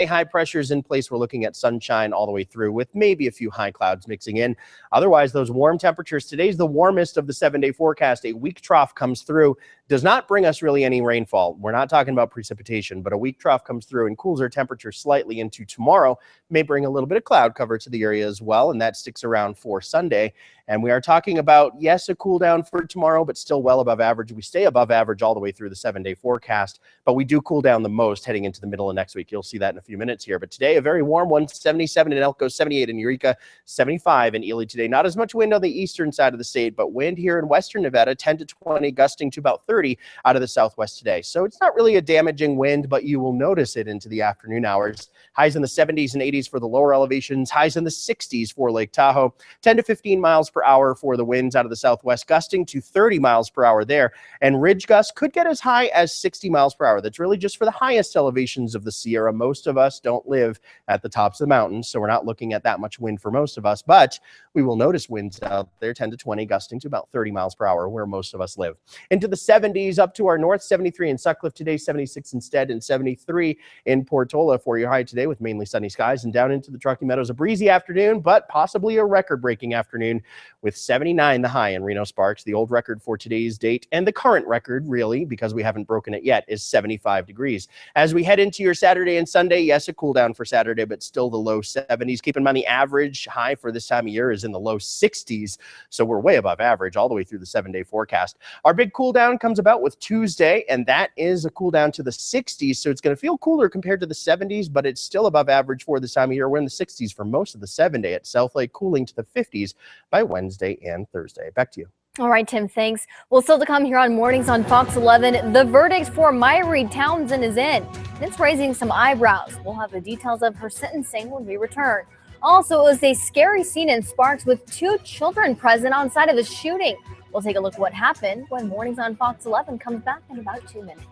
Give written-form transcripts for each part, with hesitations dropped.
high pressure is in place. We're looking at sunshine all the way through with maybe a few high clouds mixing in. Otherwise, those warm temperatures, today's the warmest of the 7-day forecast. A weak trough comes through, does not bring us really any rainfall. We're not talking about precipitation, but a weak trough comes through and cools our temperature slightly into tomorrow. May bring a little bit of cloud cover to the area as well, and that sticks around for Sunday. And we are talking about, yes, a cool down for tomorrow, but still well above average. We stay above average all the way through the 7-day forecast, but we do cool down the most heading into the middle of next week. You'll see that in a few minutes here. But today, a very warm one, 77 in Elko, 78 in Eureka, 75 in Ely today. Not as much wind on the eastern side of the state, but wind here in western Nevada, 10 to 20, gusting to about 30 out of the southwest today. So it's not really a damaging wind, but you will notice it into the afternoon hours. Highs in the 70s and 80s for the lower elevations, highs in the 60s for Lake Tahoe, 10 to 15 miles per hour for the winds out of the southwest, gusting to 30 miles per hour there. And ridge gusts could get as high as 60 miles per hour. That's really just for the highest elevations of the Sierra. Most of us don't live at the tops of the mountains, so we're not looking at that much wind for most of us, but we will notice winds out there, 10 to 20, gusting to about 30 miles per hour where most of us live. Into the 70s up to our north, 73 in Sutcliffe today, 76 instead, and 73 in Portola for your high today with mainly sunny skies. And down into the Truckee Meadows, a breezy afternoon, but possibly a record-breaking afternoon with 79 the high in Reno Sparks. The old record for today's date, and the current record, really, because we haven't broken it yet, is 75 degrees. As we head into your Saturday and Sunday, yes, a cool down for Saturday, but still the low 70s. Keep in mind the average high for this time of year is in the low 60s, so we're way above average all the way through the 7-day forecast. Our big cool down comes about with Tuesday, and that is a cool down to the 60s, so it's going to feel cooler compared to the 70s, but it's still above average for this time of year. We're in the 60s for most of the 7-day at South Lake, cooling to the 50s by Wednesday and Thursday. Back to you. All right, Tim, thanks. Well, still to come here on Mornings on Fox 11, the verdict for Myreed Townsend is in, and it's raising some eyebrows. We'll have the details of her sentencing when we return. Also, it was a scary scene in Sparks with 2 children present on site of the shooting. We'll take a look at what happened when Mornings on Fox 11 comes back in about 2 minutes.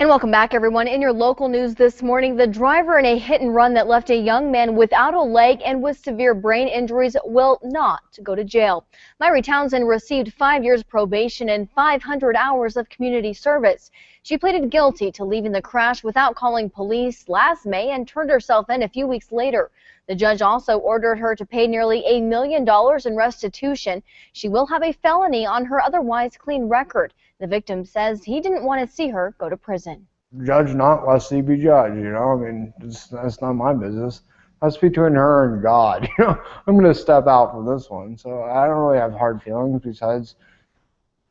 And welcome back, everyone. In your local news this morning, the driver in a hit and run that left a young man without a leg and with severe brain injuries will not go to jail. Myrie Townsend received 5 years probation and 500 hours of community service. She pleaded guilty to leaving the crash without calling police last May and turned herself in a few weeks later. The judge also ordered her to pay nearly $1 million in restitution. She will have a felony on her otherwise clean record. The victim says he didn't want to see her go to prison. Judge not, lest he be judged, you know. I mean, that's not my business. That's between her and God. You know, I'm going to step out for this one. So I don't really have hard feelings. Besides,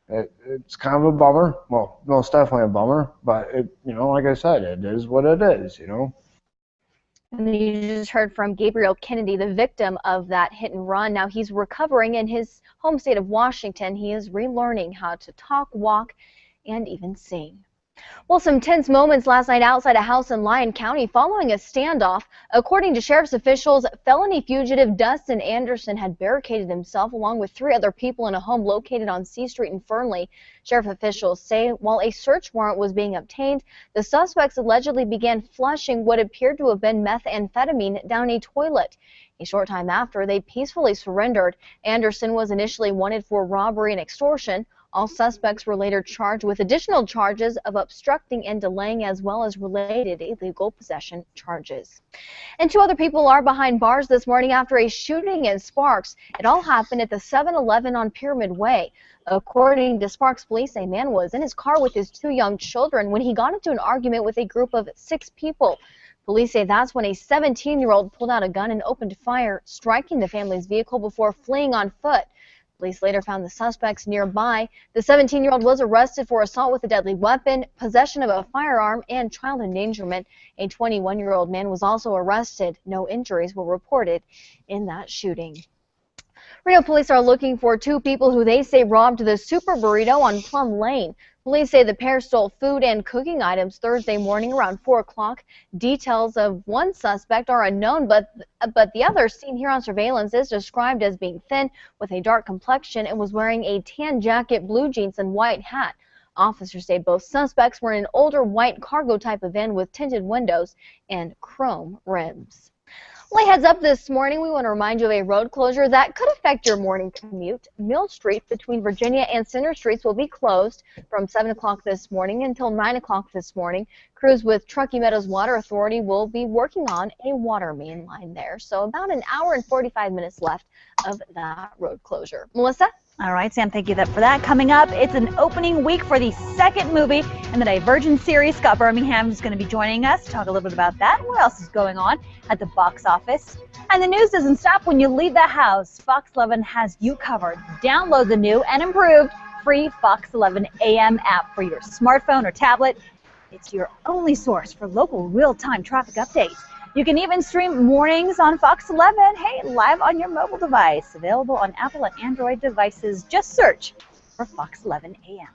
it's kind of a bummer. Well, no, it's definitely a bummer. But, you know, like I said, it is what it is, you know. And you just heard from Gabriel Kennedy, the victim of that hit and run. Now he's recovering in his home state of Washington. He is relearning how to talk, walk, and even sing. Well, some tense moments last night outside a house in Lyon County following a standoff. According to sheriff's officials, felony fugitive Dustin Anderson had barricaded himself along with 3 other people in a home located on C Street in Fernley. Sheriff officials say while a search warrant was being obtained, the suspects allegedly began flushing what appeared to have been methamphetamine down a toilet. A short time after, they peacefully surrendered. Anderson was initially wanted for robbery and extortion. All suspects were later charged with additional charges of obstructing and delaying, as well as related illegal possession charges. And 2 other people are behind bars this morning after a shooting in Sparks. It all happened at the 7-Eleven on Pyramid Way. According to Sparks police, a man was in his car with his 2 young children when he got into an argument with a group of 6 people. Police say that's when a 17-year-old pulled out a gun and opened fire, striking the family's vehicle before fleeing on foot. Police later found the suspects nearby. The 17-year-old was arrested for assault with a deadly weapon, possession of a firearm, and child endangerment. A 21-year-old man was also arrested. No injuries were reported in that shooting. Reno police are looking for 2 people who they say robbed the Super Burrito on Plum Lane. Police say the pair stole food and cooking items Thursday morning around 4 o'clock. Details of one suspect are unknown, but the other, seen here on surveillance, is described as being thin with a dark complexion and was wearing a tan jacket, blue jeans, and white hat. Officers say both suspects were in an older white cargo type of van with tinted windows and chrome rims. Well, heads up this morning, we want to remind you of a road closure that could affect your morning commute. Mill Street between Virginia and Center Streets will be closed from 7 o'clock this morning until 9 o'clock this morning. Crews with Truckee Meadows Water Authority will be working on a water main line there. So about an hour and 45 minutes left of that road closure. Melissa? All right, Sam, thank you for that. Coming up, it's an opening week for the 2nd movie in the Divergent series. Scott Birmingham is going to be joining us to talk a little bit about that. What else is going on at the box office? And the news doesn't stop when you leave the house. Fox 11 has you covered. Download the new and improved free Fox 11 AM app for your smartphone or tablet. It's your only source for local real-time traffic updates. You can even stream mornings on Fox 11, hey, live on your mobile device. Available on Apple and Android devices. Just search for Fox 11 AM.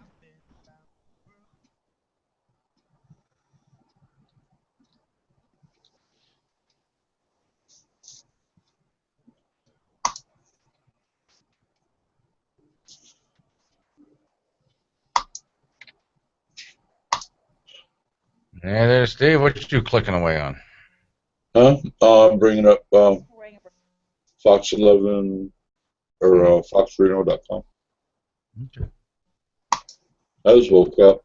Hey there, Steve. What you clicking away on? Huh? I'm bringing up Fox 11 or FoxReno.com. Okay. I just woke up.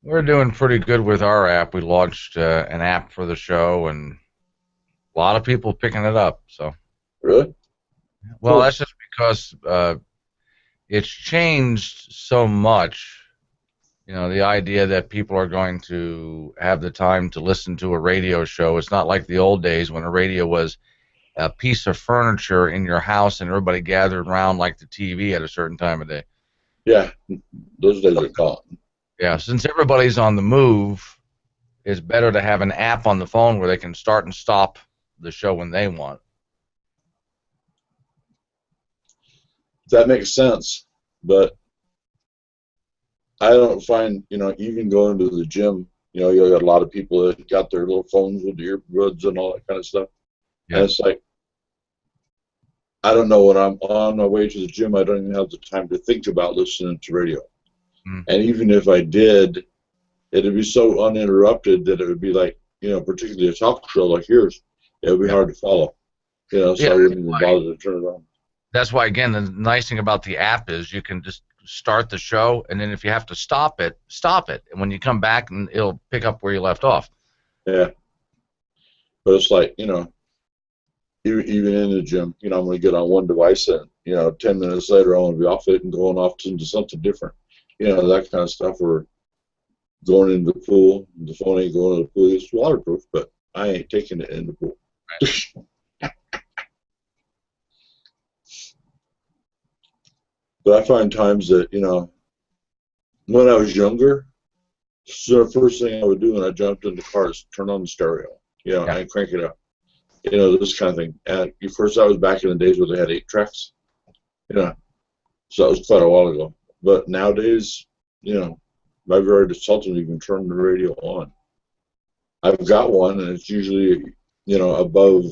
We're doing pretty good with our app. We launched an app for the show, and a lot of people picking it up. So, Really? well, Cool. that's just because it's changed so much. You know, the idea that people are going to have the time to listen to a radio show. It's not like the old days when a radio was a piece of furniture in your house and everybody gathered around like the TV at a certain time of day. Yeah, those days are gone. Yeah, since everybody's on the move, it's better to have an app on the phone where they can start and stop the show when they want. That makes sense, but I don't find, you can go into the gym, you got a lot of people that got their little phones with earbuds and all that kind of stuff. Yeah. And it's like, I don't know, when I'm on my way to the gym, I don't even have the time to think about listening to radio. And even if I did, it'd be so uninterrupted that it would be like, particularly a talk show like yours, it would be hard to follow. So I wouldn't even bother to turn it on. That's why, again, the nice thing about the app is you can just start the show, and then if you have to stop it, stop it. And when you come back, and it'll pick up where you left off. Yeah. But it's like, even in the gym, I'm going to get on one device and, 10 minutes later, I'm going to be off it and going off into something different. That kind of stuff. Or going into the pool. The phone ain't going to the pool. It's waterproof, but I ain't taking it in the pool. But I find times that, when I was younger, so the first thing I would do when I jumped in the car is turn on the stereo, and crank it up. This kind of thing. And of course, that was back in the days where they had 8 tracks. So that was quite a while ago. But nowadays, my very seldom even turn the radio on. I've got one, and it's usually, above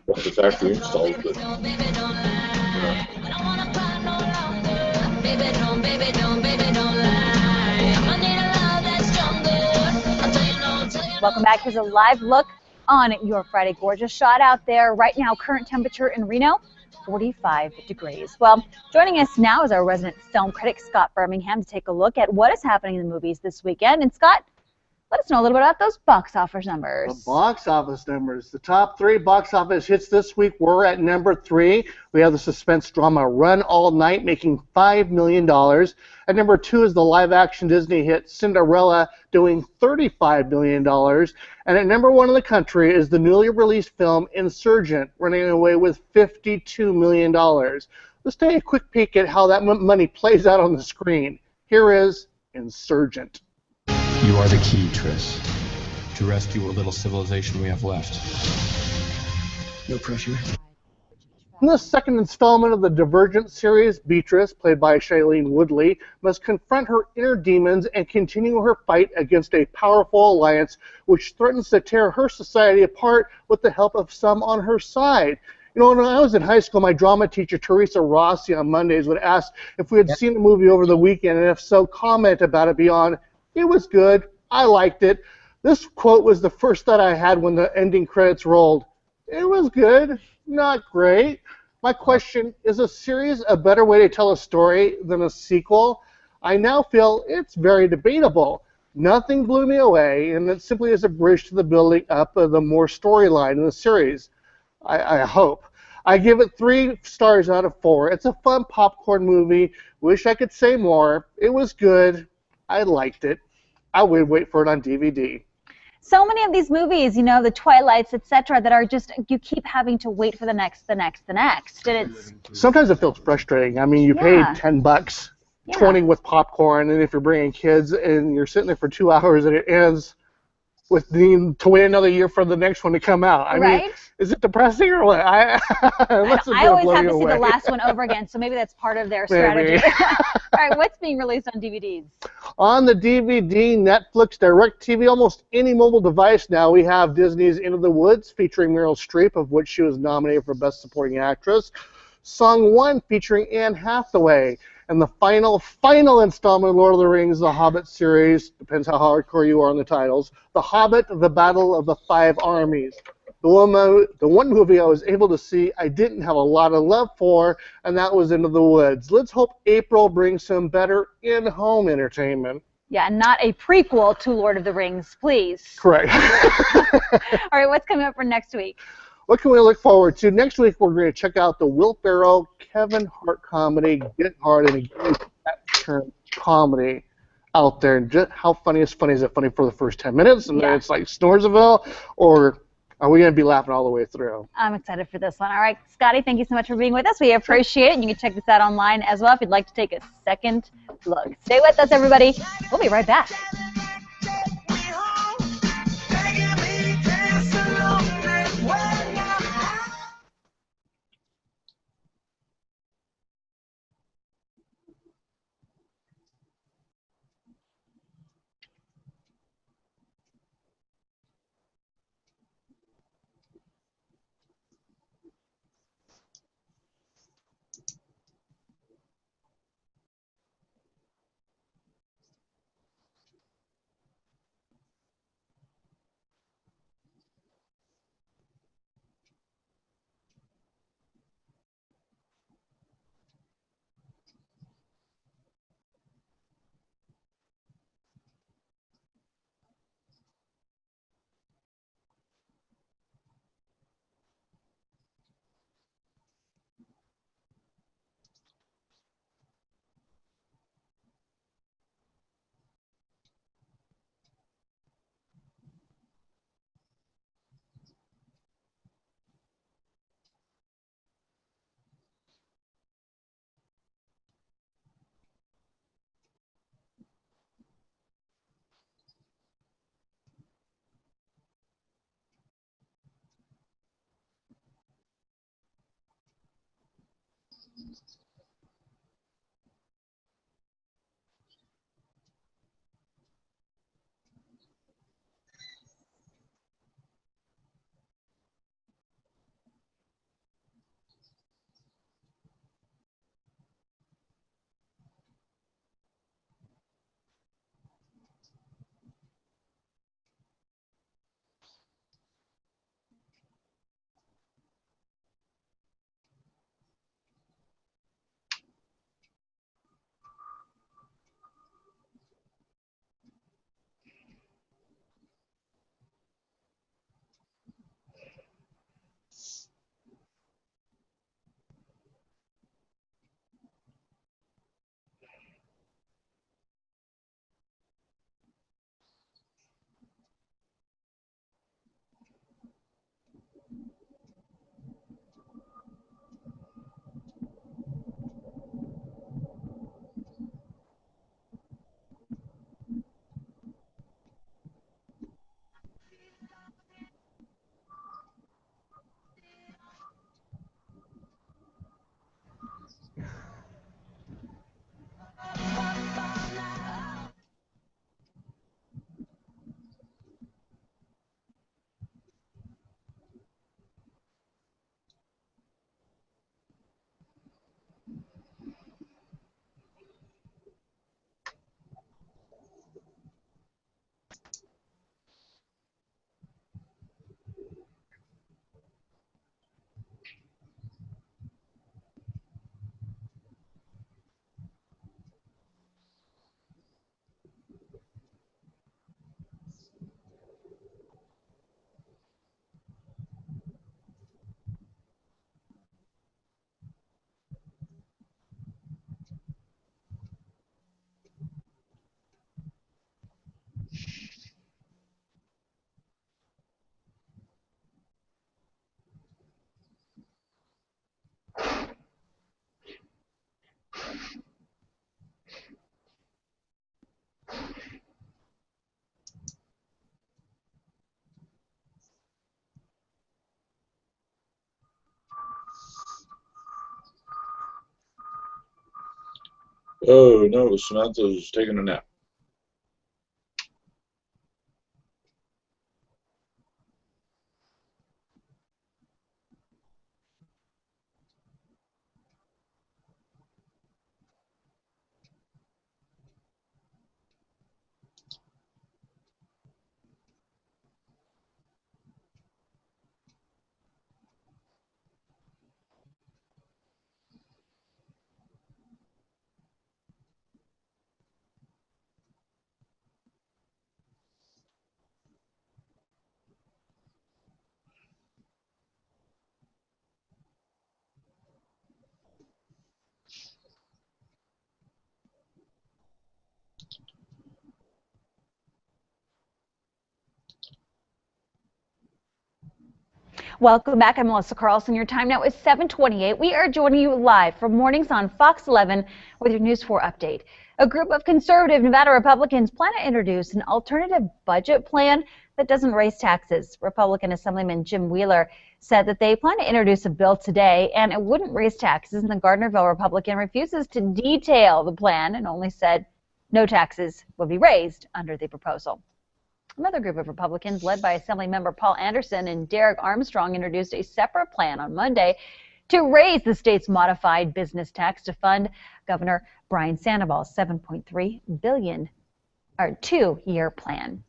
what the factory installs. But, Welcome back. Here's a live look on your Friday Gorgeous shot out there. Right now, current temperature in Reno, 45 degrees. Well, joining us now is our resident film critic, Scott Birmingham, to take a look at what is happening in the movies this weekend. And Scott, let us know a little bit about those box office numbers. The box office numbers. The top 3 box office hits this week were at number 3. We have the suspense drama Run All Night, making $5 million. At number 2 is the live-action Disney hit Cinderella, doing $35 million. And at number 1 in the country is the newly released film Insurgent, running away with $52 million. Let's take a quick peek at how that money plays out on the screen. Here is Insurgent. You are the key, Triss, to rescue what little civilization we have left. No pressure. In the second installment of the Divergent series, Beatrice, played by Shailene Woodley, must confront her inner demons and continue her fight against a powerful alliance which threatens to tear her society apart with the help of some on her side. When I was in high school, my drama teacher, Teresa Rossi, on Mondays would ask if we had seen the movie over the weekend, and if so, comment about it beyond, "It was good. I liked it." This quote was the first that I had when the ending credits rolled. It was good, not great. My question, is a series a better way to tell a story than a sequel? I now feel it's very debatable. Nothing blew me away, and it simply is a bridge to the building up of the more storyline in the series. I hope. I give it 3 stars out of 4. It's a fun popcorn movie. Wish I could say more. It was good. I liked it. I would wait for it on DVD. So many of these movies, the Twilights, etc., that are just, you keep having to wait for the next. And it's sometimes it feels frustrating. I mean, you paid $10, 20 with popcorn, and if you're bringing kids and you're sitting there for 2 hours and it ends with needing to wait another year for the next one to come out. I mean, is it depressing or what? I always have to see the last one over again, so maybe that's part of their strategy. All right, what's being released on DVDs? On the DVD, Netflix, DirecTV, almost any mobile device now, we have Disney's Into the Woods, featuring Meryl Streep, of which she was nominated for Best Supporting Actress. Song 1, featuring Anne Hathaway. And the final installment of Lord of the Rings, The Hobbit series, depends how hardcore you are on the titles, The Hobbit, The Battle of the Five Armies. The one movie I was able to see I didn't have a lot of love for, and that was Into the Woods. Let's hope April brings some better in-home entertainment. Yeah, not a prequel to Lord of the Rings, please. Correct. All right, what's coming up for next week? What can we look forward to? Next week, we're going to check out the Will Ferrell, Kevin Hart comedy, Get Hard, and again, that term comedy out there. And just how funny is it funny for the first 10 minutes, and then it's like Snoresville, or are we going to be laughing all the way through? I'm excited for this one. All right, Scotty, thank you so much for being with us. We appreciate it. You can check this out online as well if you'd like to take a second look. Stay with us, everybody. We'll be right back. Oh no, Samantha's taking a nap. Welcome back. I'm Melissa Carlson. Your time now is 7:28. We are joining you live from mornings on Fox 11 with your News 4 update. A group of conservative Nevada Republicans plan to introduce an alternative budget plan that doesn't raise taxes. Republican Assemblyman Jim Wheeler said that they plan to introduce a bill today and it wouldn't raise taxes. And the Gardnerville Republican refuses to detail the plan and only said no taxes will be raised under the proposal. Another group of Republicans, led by Assemblymember Paul Anderson and Derek Armstrong, introduced a separate plan on Monday to raise the state's modified business tax to fund Governor Brian Sandoval's $7.3 billion two-year plan.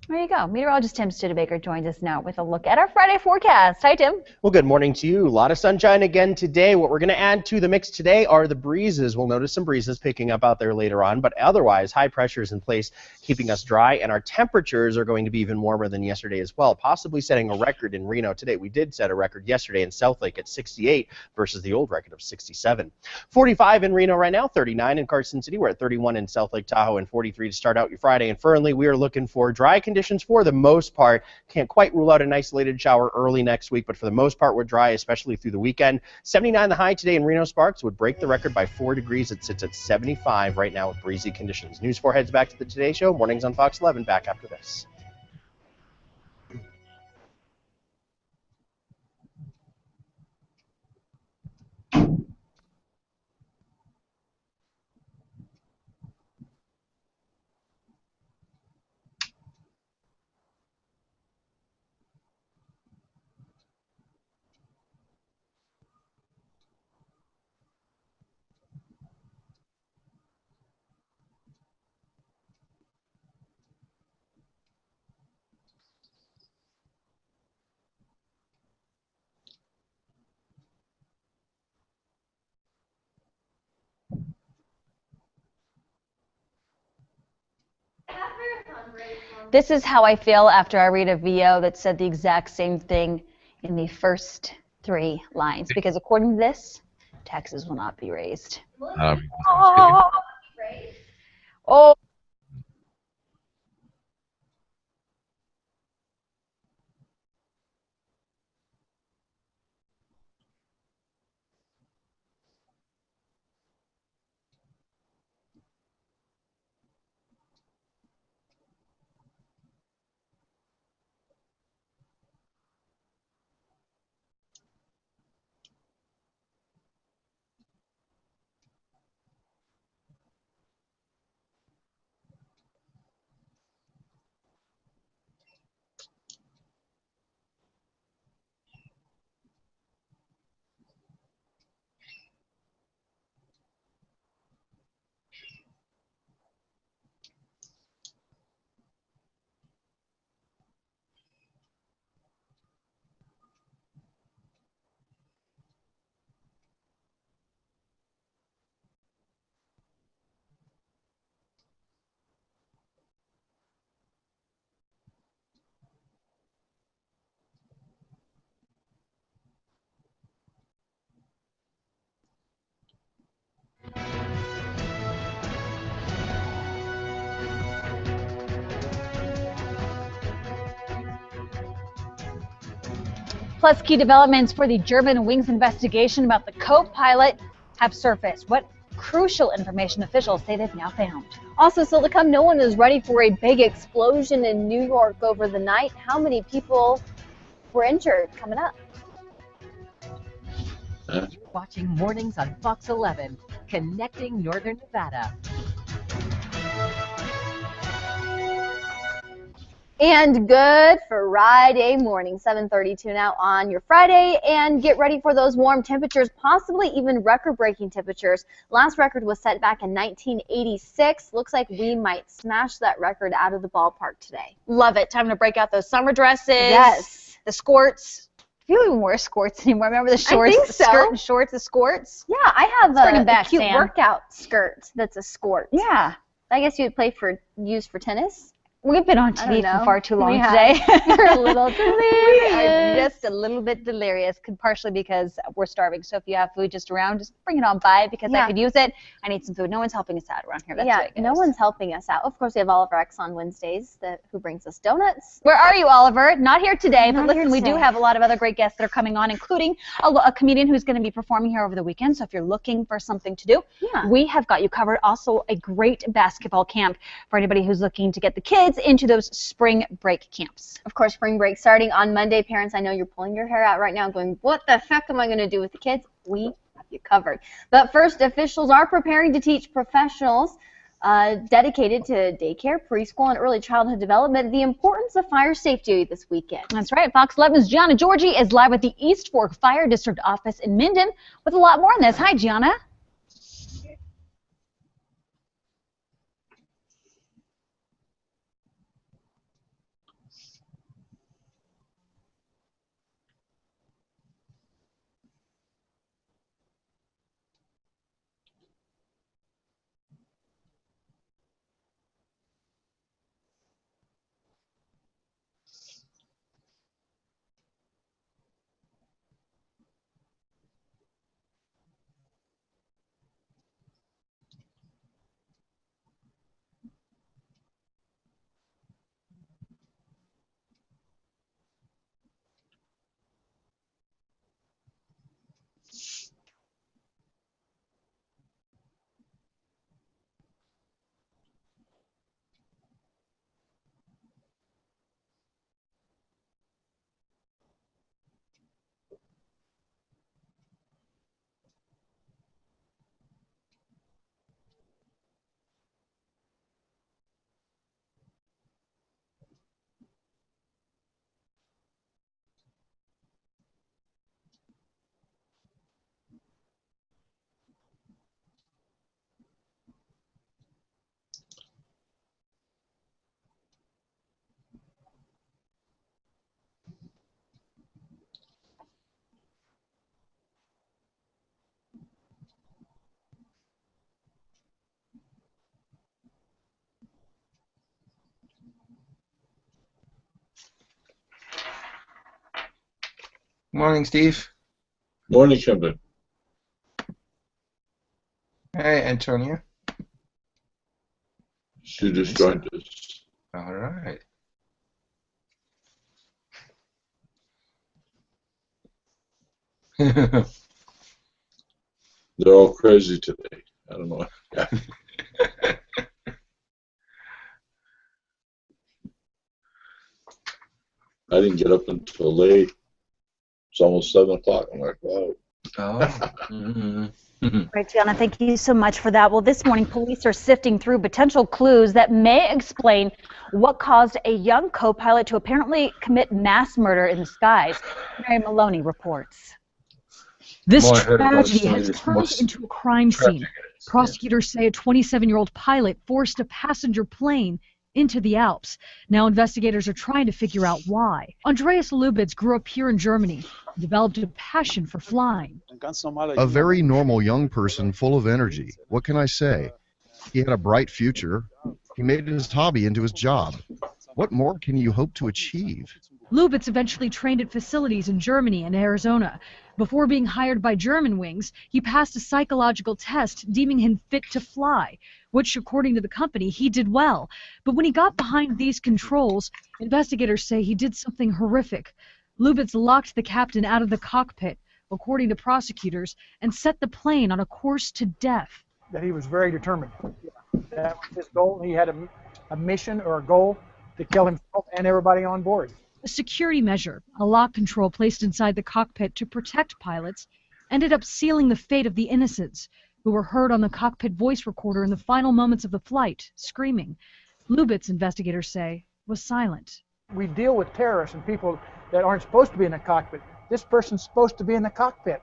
There you go. Meteorologist Tim Studebaker joins us now with a look at our Friday forecast. Hi, Tim. Well, good morning to you. A lot of sunshine again today. What we're going to add to the mix today are the breezes. We'll notice some breezes picking up out there later on, but otherwise high pressure is in place, keeping us dry, and our temperatures are going to be even warmer than yesterday as well, possibly setting a record in Reno today. We did set a record yesterday in Southlake at 68 versus the old record of 67. 45 in Reno right now, 39 in Carson City. We're at 31 in Southlake Tahoe and 43 to start out your Friday. In Fernley, we are looking for dry conditions for the most part. Can't quite rule out an isolated shower early next week, but for the most part, we're dry, especially through the weekend. 79 the high today in Reno. Sparks would break the record by 4 degrees. It sits at 75 right now with breezy conditions. News 4 heads back to the Today Show. Mornings on Fox 11. Back after this. This is how I feel after I read a VO that said the exact same thing in the first 3 lines. Because according to this, taxes will not be raised. Oh. Plus, key developments for the Germanwings investigation about the co-pilot have surfaced. What crucial information officials say they've now found. Also, still to come, no one is ready for a big explosion in New York over the night. How many people were injured? Coming up. You're watching Mornings on Fox 11, connecting Northern Nevada. And good Friday morning, 7:32 now on your Friday, and get ready for those warm temperatures, possibly even record-breaking temperatures. Last record was set back in 1986. Looks like we might smash that record out of the ballpark today. Love it. Time to break out those summer dresses. Yes. The skirts. You don't even wear skirts anymore. Remember the shorts? I think so. The skirt and shorts, the skirts? Yeah, I have Let's bring 'em a back, cute Sam. workout skirt that's a skort. Yeah. I guess you would use for tennis. We've been on I TV don't know. for far too long We have. today. You're a little delirious. I'm just a little bit delirious, partially because we're starving. So if you have food just around, just bring it on by because I could use it. I need some food. No one's helping us out around here. That's the way it goes. No one's helping us out. Of course, we have Oliver X on Wednesdays who brings us donuts. Where are you, Oliver? Not here today, but Not listen, here we do today. have a lot of other great guests that are coming on, including a comedian who's going to be performing here over the weekend. So if you're looking for something to do, we have got you covered. Also, a great basketball camp for anybody who's looking to get the kids into those spring break camps. Of course, spring break starting on Monday. Parents, I know you're pulling your hair out right now going, what the heck am I going to do with the kids? We have you covered. But first, officials are preparing to teach professionals dedicated to daycare, preschool, and early childhood development the importance of fire safety this weekend. That's right. Fox 11's Gianna Georgie is live at the East Fork Fire District office in Minden with a lot more on this. Hi, Gianna. Morning, Steve. Morning, Kempton. Hey, Antonia. She just joined us. All right. They're all crazy today. I don't know. I didn't get up until late. It's almost 7 o'clock. I'm like, wow. Oh. Right, Gianna, thank you so much for that. Well, this morning, police are sifting through potential clues that may explain what caused a young co-pilot to apparently commit mass murder in the skies. Mary Maloney reports. This tragedy has turned into a crime scene. Prosecutors say a 27-year-old pilot forced a passenger plane into the Alps. Now investigators are trying to figure out why. Andreas Lubitz grew up here in Germany, developed a passion for flying. A very normal young person full of energy. What can I say? He had a bright future. He made his hobby into his job. What more can you hope to achieve? Lubitz eventually trained at facilities in Germany and Arizona. Before being hired by Germanwings, he passed a psychological test deeming him fit to fly, which, according to the company, he did well. But when he got behind these controls, investigators say he did something horrific. Lubitz locked the captain out of the cockpit, according to prosecutors, and set the plane on a course to death. That he was very determined. That was his goal. He had a mission or a goal to kill himself and everybody on board. A security measure, a lock control placed inside the cockpit to protect pilots, ended up sealing the fate of the innocents, who were heard on the cockpit voice recorder in the final moments of the flight, screaming. Lubitz, investigators say, was silent. We deal with terrorists and people that aren't supposed to be in the cockpit. This person's supposed to be in the cockpit.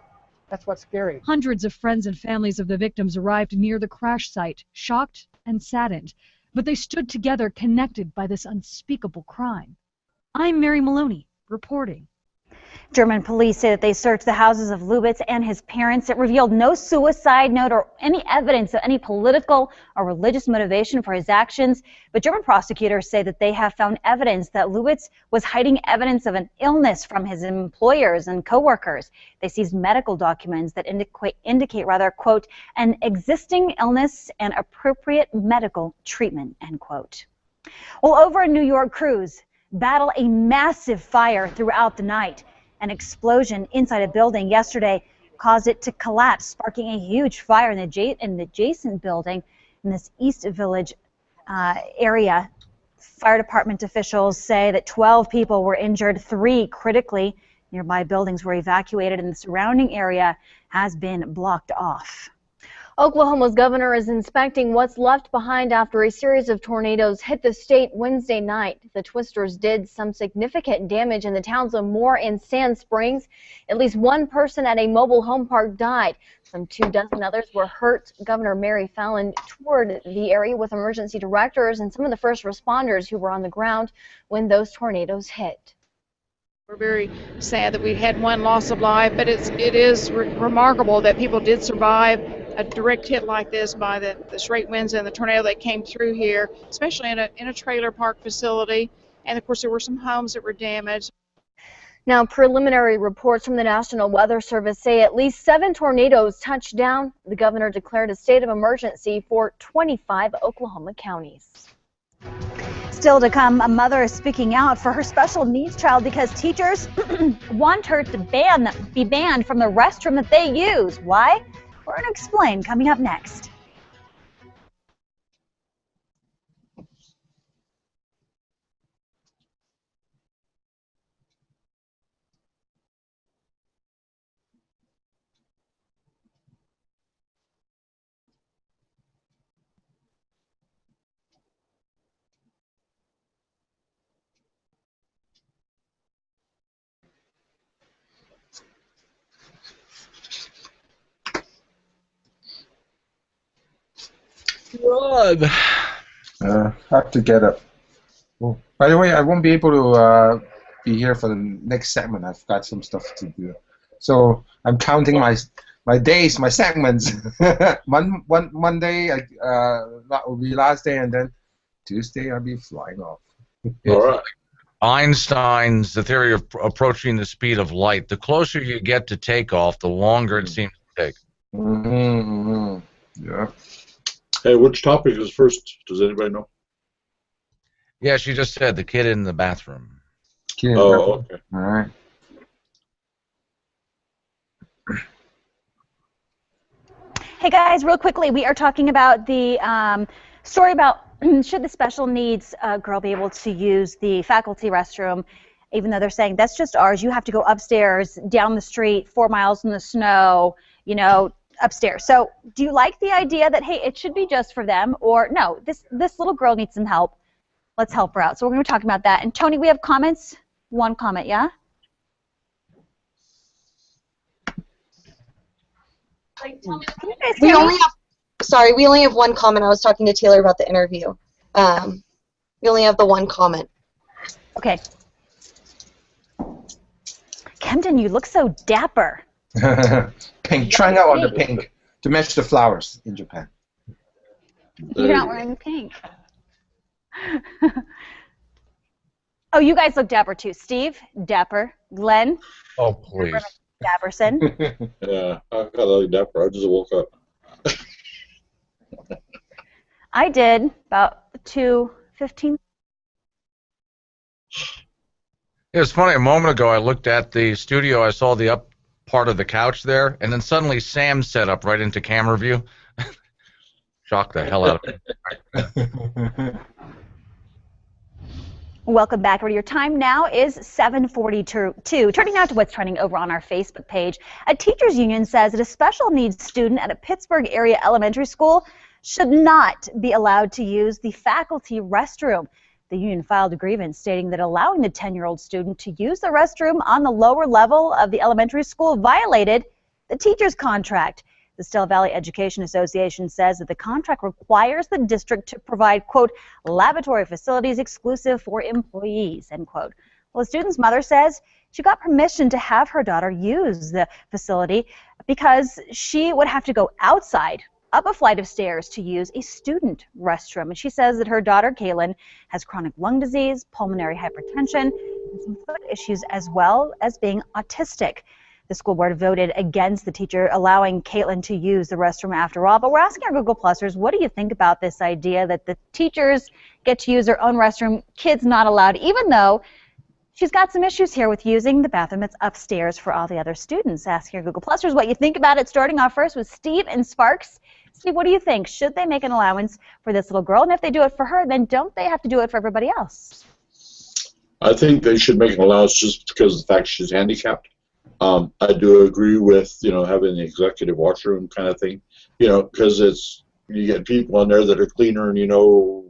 That's what's scary. Hundreds of friends and families of the victims arrived near the crash site, shocked and saddened, but they stood together connected by this unspeakable crime. I'm Mary Maloney, reporting. German police say that they searched the houses of Lubitz and his parents. It revealed no suicide note or any evidence of any political or religious motivation for his actions. But German prosecutors say that they have found evidence that Lubitz was hiding evidence of an illness from his employers and co-workers. They seized medical documents that indicate, quote, an existing illness and appropriate medical treatment, end quote. Well, over in New York, crews battle a massive fire throughout the night. An explosion inside a building yesterday caused it to collapse, sparking a huge fire in the adjacent building in this East Village area. Fire department officials say that 12 people were injured, 3 critically. Nearby buildings were evacuated and the surrounding area has been blocked off. Oklahoma's governor is inspecting what's left behind after a series of tornadoes hit the state Wednesday night. The twisters did some significant damage in the towns of Moore and Sand Springs. At least 1 person at a mobile home park died. Some 24 others were hurt. Governor Mary Fallin toured the area with emergency directors and some of the first responders who were on the ground when those tornadoes hit. We're very sad that we had 1 loss of life, but it is remarkable that people did survive a direct hit like this by the straight winds and the tornado that came through here, especially in a trailer park facility. And of course, there were some homes that were damaged. Now, preliminary reports from the National Weather Service say at least 7 tornadoes touched down. The governor declared a state of emergency for 25 Oklahoma counties. Still to come, a mother is speaking out for her special needs child because teachers want her to be banned from the restroom that they use. Why? We're going to explain coming up next. God. Have to get up. Oh, by the way, I won't be able to be here for the next segment. I've got some stuff to do. So I'm counting my days, my segments. Monday, that will be last day, and then Tuesday I'll be flying off. All right. Einstein's the theory of approaching the speed of light. The closer you get to takeoff, the longer it seems to take. Mm-hmm. Yeah. Hey, which topic is first? Does anybody know? Yeah, she just said the kid in the bathroom. Oh, okay. All right. Hey guys, real quickly, we are talking about the story about should the special needs girl be able to use the faculty restroom, even though they're saying that's just ours. You have to go upstairs, down the street, 4 miles in the snow, you know, upstairs. So do you like the idea that, hey, it should be just for them, or no, this little girl needs some help. Let's help her out. So we're going to be talking about that. And Tony, we have comments? One comment, yeah? We only have one comment. I was talking to Taylor about the interview. We only have the one comment. Okay. Kempton, you look so dapper. Pink. Try now on the pink to match the flowers in Japan. You're not wearing pink. Oh, you guys look dapper too. Steve, dapper. Glenn. Oh, please. Dapperson. Yeah, I got like dapper. I just woke up. I did about 2:15. It was funny. A moment ago, I looked at the studio. I saw the up part of the couch there, and then suddenly Sam set up right into camera view. Shocked the hell out of me. Welcome back, everybody. Your time now is 7:42. Turning now to what's trending over on our Facebook page. A teachers union says that a special needs student at a Pittsburgh area elementary school should not be allowed to use the faculty restroom. The union filed a grievance stating that allowing the 10-year-old student to use the restroom on the lower level of the elementary school violated the teacher's contract. The Stella Valley Education Association says that the contract requires the district to provide, quote, laboratory facilities exclusive for employees, end quote. Well, the student's mother says she got permission to have her daughter use the facility because she would have to go outside, up a flight of stairs, to use a student restroom. And she says that her daughter, Kaylin, has chronic lung disease, pulmonary hypertension, and some foot issues, as well as being autistic. The school board voted against the teacher allowing Caitlin to use the restroom after all. But we're asking our Google Plusers, what do you think about this idea that the teachers get to use their own restroom, kids not allowed, even though she's got some issues here with using the bathroom that's upstairs for all the other students? Asking our Google Plusers what you think about it, starting off first with Steve and Sparks. Steve, what do you think? Should they make an allowance for this little girl? And if they do it for her, then don't they have to do it for everybody else? I think they should make an allowance just because of the fact she's handicapped. I do agree with, you know, having the executive washroom kind of thing, you know, because you get people in there that are cleaner and, you know,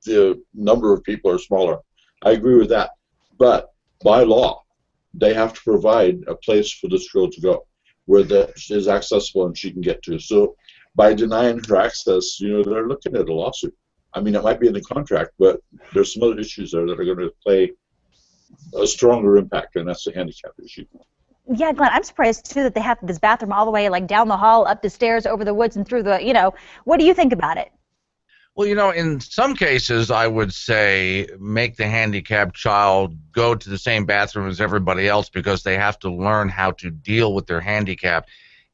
the number of people are smaller. I agree with that. But by law, they have to provide a place for this girl to go where that is accessible and she can get to. So by denying her access, you know, they're looking at a lawsuit. I mean, it might be in the contract, but there's some other issues there that are going to play a stronger impact, and that's the handicap issue. Yeah, Glenn, I'm surprised, too, that they have this bathroom all the way, like, down the hall, up the stairs, over the woods, and through the, you know, what do you think about it? Well, you know, in some cases, I would say make the handicapped child go to the same bathroom as everybody else because they have to learn how to deal with their handicap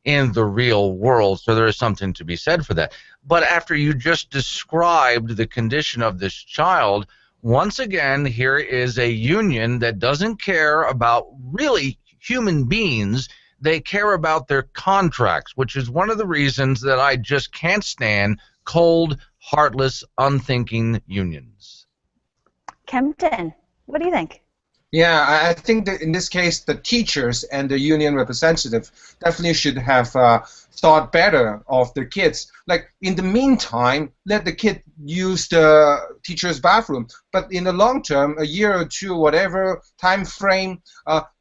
in the real world, so there is something to be said for that. But after you just described the condition of this child, once again, here is a union that doesn't care about really human beings. They care about their contracts, which is one of the reasons that I just can't stand cold, heartless, unthinking unions. Kempton, what do you think? Yeah, I think that in this case, the teachers and the union representative definitely should have thought better of their kids. Like, in the meantime, let the kid use the teacher's bathroom. But in the long term, a year or two, whatever time frame,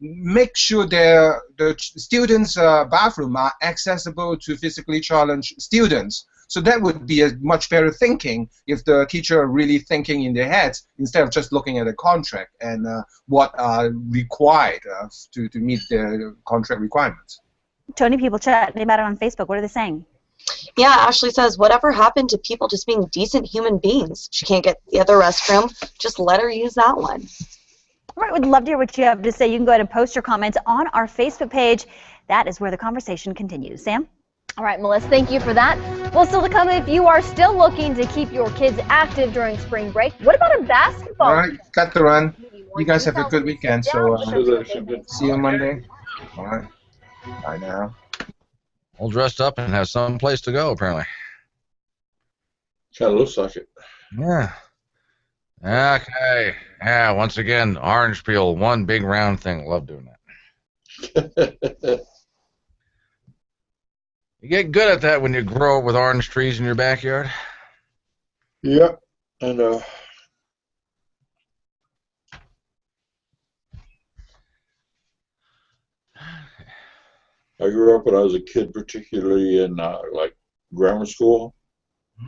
make sure the students' bathroom are accessible to physically challenged students. So that would be a much better thinking if the teacher are really thinking in their heads instead of just looking at the contract and what are required to meet the contract requirements. Tony, people chatting about it on Facebook. What are they saying? Yeah, Ashley says, whatever happened to people just being decent human beings? She can't get the other restroom. Just let her use that one. All right, we'd love to hear what you have to say. You can go ahead and post your comments on our Facebook page. That is where the conversation continues. Sam? All right, Melissa, thank you for that. Well, still to come, if you are still looking to keep your kids active during spring break, what about a basketball? All right, got to run. You guys have a good weekend. So see you on Monday. All right. Bye now. All dressed up and have some place to go, apparently. Kind of looks like it. Yeah. Okay. Yeah, once again, orange peel, one big round thing. Love doing that. You get good at that when you grow up with orange trees in your backyard? Yep. And I grew up when I was a kid, particularly in like grammar school.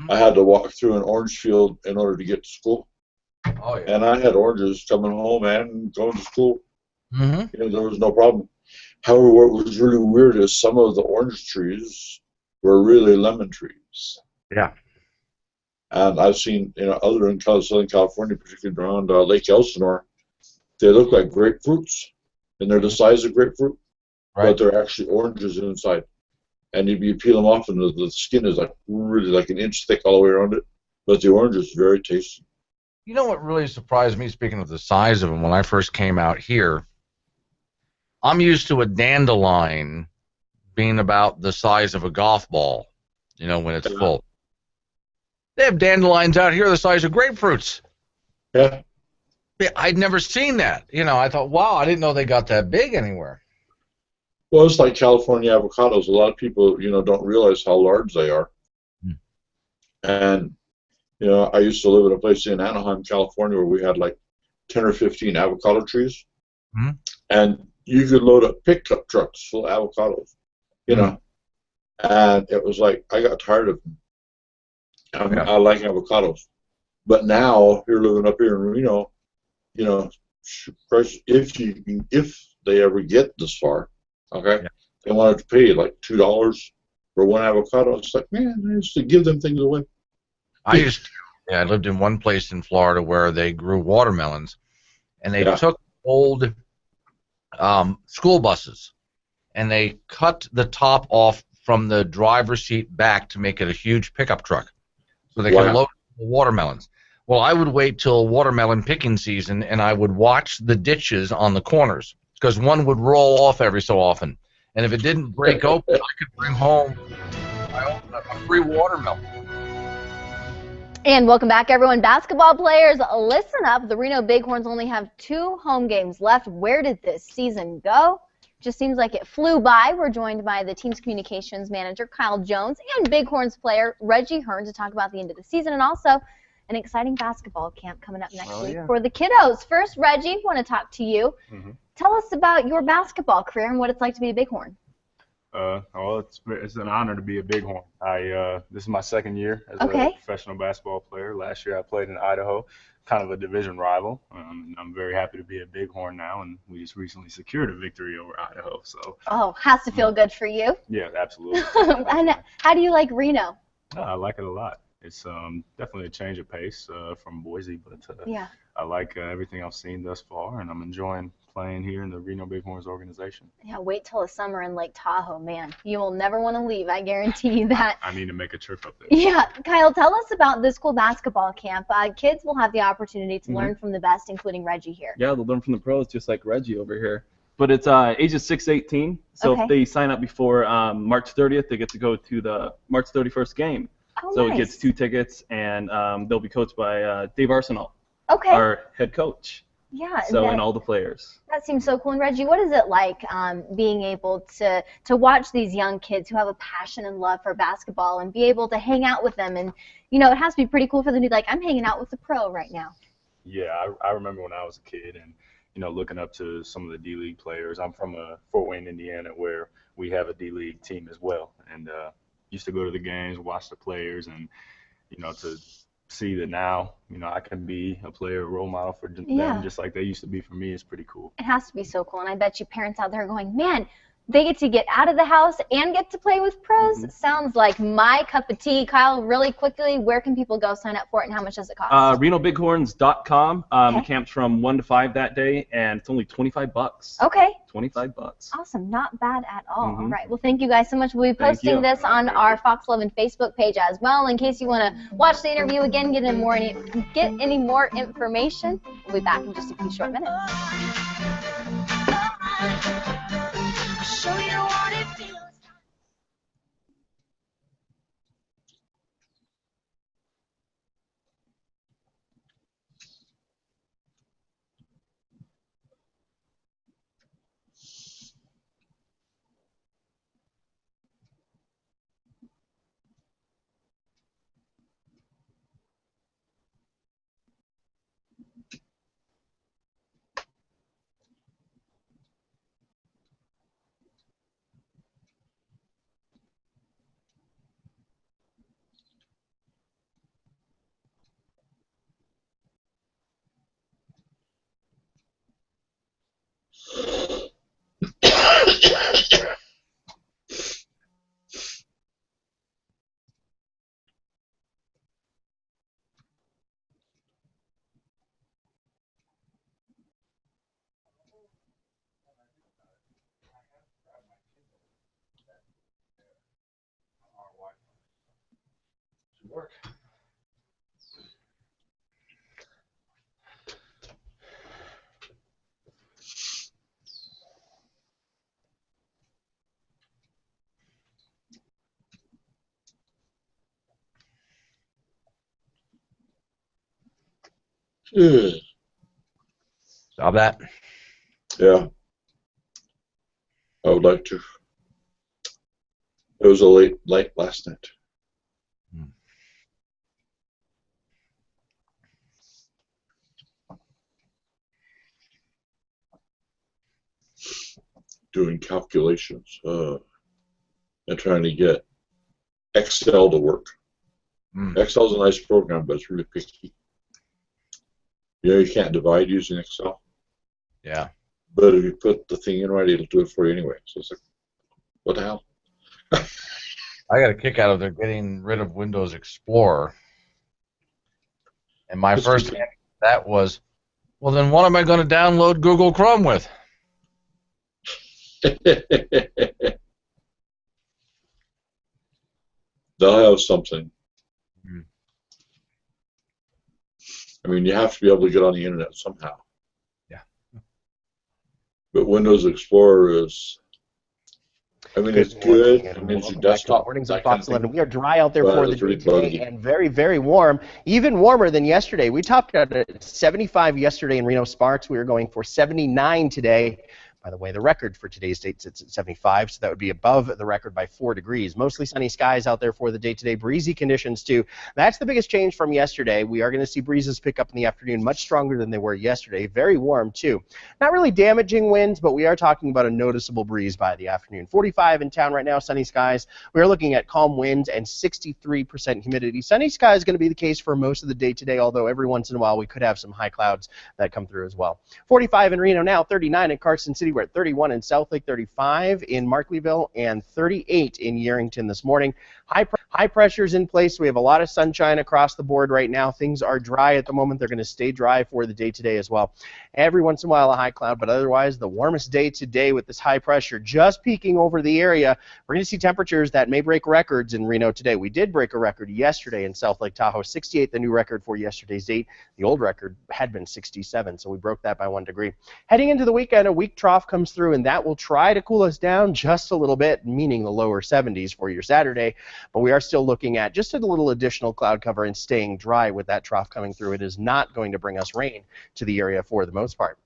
I had to walk through an orange field in order to get to school. Oh, yeah. And I had oranges coming home and going to school. Mm-hmm. You know, there was no problem. However, what was really weird is some of the orange trees were really lemon trees. Yeah. And I've seen, you know, other in Southern California, particularly around Lake Elsinore, they look like grapefruits, and they're the size of grapefruit, but they're actually oranges inside. And you peel them off, and the skin is like really like an inch thick all the way around it, but the orange is very tasty. You know what really surprised me, speaking of the size of them, when I first came out here, I'm used to a dandelion being about the size of a golf ball, you know, when it's full. They have dandelions out here the size of grapefruits. Yeah. I'd never seen that. You know, I thought, wow, I didn't know they got that big anywhere. Well, it's like California avocados. A lot of people, you know, don't realize how large they are. And, you know, I used to live in a place in Anaheim, California, where we had like 10 or 15 avocado trees. And you could load up pickup trucks full of avocados, you know. And it was like, I got tired of them. I like avocados. But now, you're living up here in Reno, you know, if they ever get this far, okay, they wanted to pay like $2 for one avocado. It's like, man, I used to give them things away. I lived in one place in Florida where they grew watermelons, and they took old school buses, and they cut the top off from the driver's seat back to make it a huge pickup truck, so they could load the watermelons. Well, I would wait till watermelon picking season, and I would watch the ditches on the corners, because one would roll off every so often, and if it didn't break open, I could bring home a free watermelon. And welcome back, everyone. Basketball players, listen up. The Reno Bighorns only have 2 home games left. Where did this season go? Just seems like it flew by. We're joined by the team's communications manager, Kyle Jones, and Bighorns player Reggie Hearn to talk about the end of the season and also an exciting basketball camp coming up next week for the kiddos. First, Reggie, I want to talk to you. Tell us about your basketball career and what it's like to be a Bighorn. Well, it's an honor to be a Bighorn. This is my second year as a professional basketball player. Last year I played in Idaho, kind of a division rival. And I'm very happy to be a Bighorn now, and we just recently secured a victory over Idaho. So. Oh, has to feel good for you. Yeah, absolutely. And how do you like Reno? I like it a lot. It's definitely a change of pace from Boise, but I like everything I've seen thus far, and I'm enjoying playing here in the Reno Bighorns organization. Yeah, wait till the summer in Lake Tahoe, man. You will never want to leave, I guarantee you that. I need to make a trip up there. Yeah, Kyle, tell us about this cool basketball camp. Kids will have the opportunity to learn from the best, including Reggie here. Yeah, they'll learn from the pros, just like Reggie over here. But it's ages 6 to 18, so if they sign up before March 30th, they get to go to the March 31st game. So it gets 2 tickets, and they'll be coached by Dave Arsenal, our head coach. Yeah. And all the players. That seems so cool. And Reggie, what is it like being able to watch these young kids who have a passion and love for basketball and be able to hang out with them? And, you know, it has to be pretty cool for them to be like, I'm hanging out with the pro right now. Yeah, I remember when I was a kid and, you know, looking up to some of the D-League players. I'm from Fort Wayne, Indiana, where we have a D-League team as well. And used to go to the games, watch the players, and, you know, to see that now, you know, I can be a player, a role model for them just like they used to be for me is pretty cool. It has to be so cool. And I bet you parents out there are going, man, they get to get out of the house and get to play with pros. Sounds like my cup of tea. Kyle, really quickly, where can people go sign up for it and how much does it cost? RenoBighorns.com. Camps from 1 to 5 that day, and it's only $25. Okay. $25. Awesome. Not bad at all. All right. Well, thank you guys so much. We'll be Thank posting you. this on our Fox 11 Facebook page as well in case you want to watch the interview again, get any more information. We'll be back in just a few short minutes. Show you what it feels. Work. Stop that. Yeah. I would like to. It was a late last night. Doing calculations and trying to get Excel to work. Excel's a nice program, but it's really picky. You know, you can't divide using Excel. Yeah. But if you put the thing in right, it'll do it for you anyway. So it's like, what the hell? I got a kick out of their getting rid of Windows Explorer. And my first answer to that was, well, then what am I going to download Google Chrome with? They'll have something. I mean, you have to be able to get on the internet somehow. Yeah. But Windows Explorer is, I mean, it's good. I mean, it's your desktop. Mornings on Fox 11. We are dry out there for the day today and very, very warm. Even warmer than yesterday. We topped out at 75 yesterday in Reno Sparks. We were going for 79 today. By the way, the record for today's date sits at 75, so that would be above the record by 4 degrees. Mostly sunny skies out there for the day today. Breezy conditions, too. That's the biggest change from yesterday. We are going to see breezes pick up in the afternoon, much stronger than they were yesterday. Very warm, too. Not really damaging winds, but we are talking about a noticeable breeze by the afternoon. 45 in town right now, sunny skies. We are looking at calm winds and 63% humidity. Sunny skies is going to be the case for most of the day today, although every once in a while we could have some high clouds that come through as well. 45 in Reno now, 39 in Carson City. We're at 31 in Southlake, 35 in Markleeville, and 38 in Yerington this morning. High pressures in place. We have a lot of sunshine across the board right now. Things are dry at the moment. They're going to stay dry for the day today as well. Every once in a while a high cloud, but otherwise the warmest day today with this high pressure just peaking over the area. We're going to see temperatures that may break records in Reno today. We did break a record yesterday in South Lake Tahoe, 68, the new record for yesterday's date. The old record had been 67, so we broke that by 1 degree. Heading into the weekend, a weak trough comes through, and that will try to cool us down just a little bit, meaning the lower 70s for your Saturday. But we are still looking at just a little additional cloud cover and staying dry with that trough coming through. It is not going to bring us rain to the area for the most part.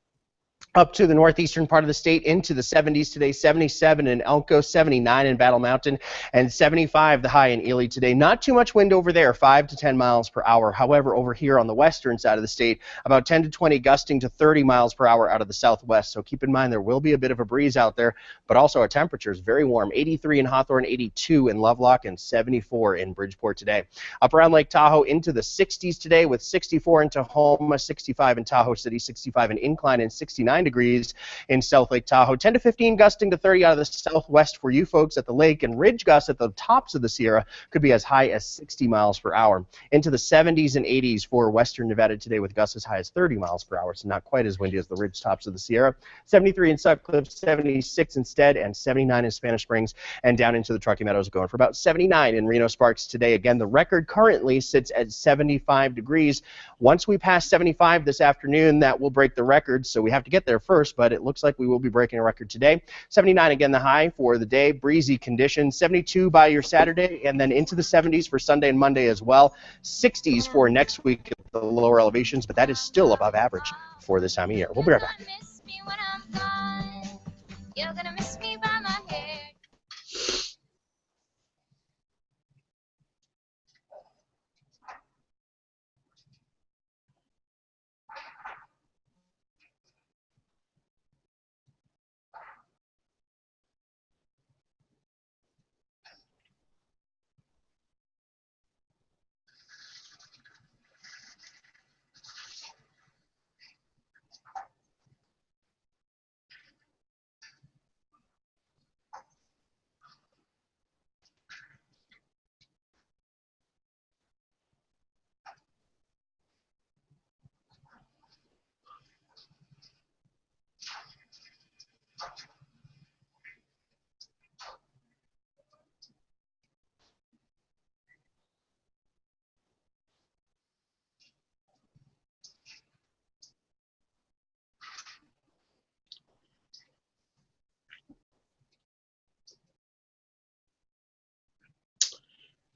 Up to the northeastern part of the state into the 70s today, 77 in Elko, 79 in Battle Mountain, and 75 the high in Ely today. Not too much wind over there, 5 to 10 miles per hour. However, over here on the western side of the state, about 10 to 20 gusting to 30 miles per hour out of the southwest. So keep in mind there will be a bit of a breeze out there, but also our temperatures very warm. 83 in Hawthorne, 82 in Lovelock, and 74 in Bridgeport today. Up around Lake Tahoe into the 60s today with 64 in Tahoma, 65 in Tahoe City, 65 in Incline, and 69 69 degrees in South Lake Tahoe. 10 to 15 gusting to 30 out of the southwest for you folks at the lake, and ridge gusts at the tops of the Sierra could be as high as 60 miles per hour. Into the 70s and 80s for western Nevada today with gusts as high as 30 miles per hour, so not quite as windy as the ridge tops of the Sierra. 73 in Sutcliffe, 76 instead, and 79 in Spanish Springs, and down into the Truckee Meadows going for about 79 in Reno Sparks today. Again, the record currently sits at 75 degrees. Once we pass 75 this afternoon, that will break the record, so we have to get there first, but it looks like we will be breaking a record today. 79 again the high for the day, breezy conditions. 72 by your Saturday, and then into the 70s for Sunday and Monday as well. 60s for next week at the lower elevations, but that is still above average for this time of year. We'll be right back. You're gonna miss me by my hair.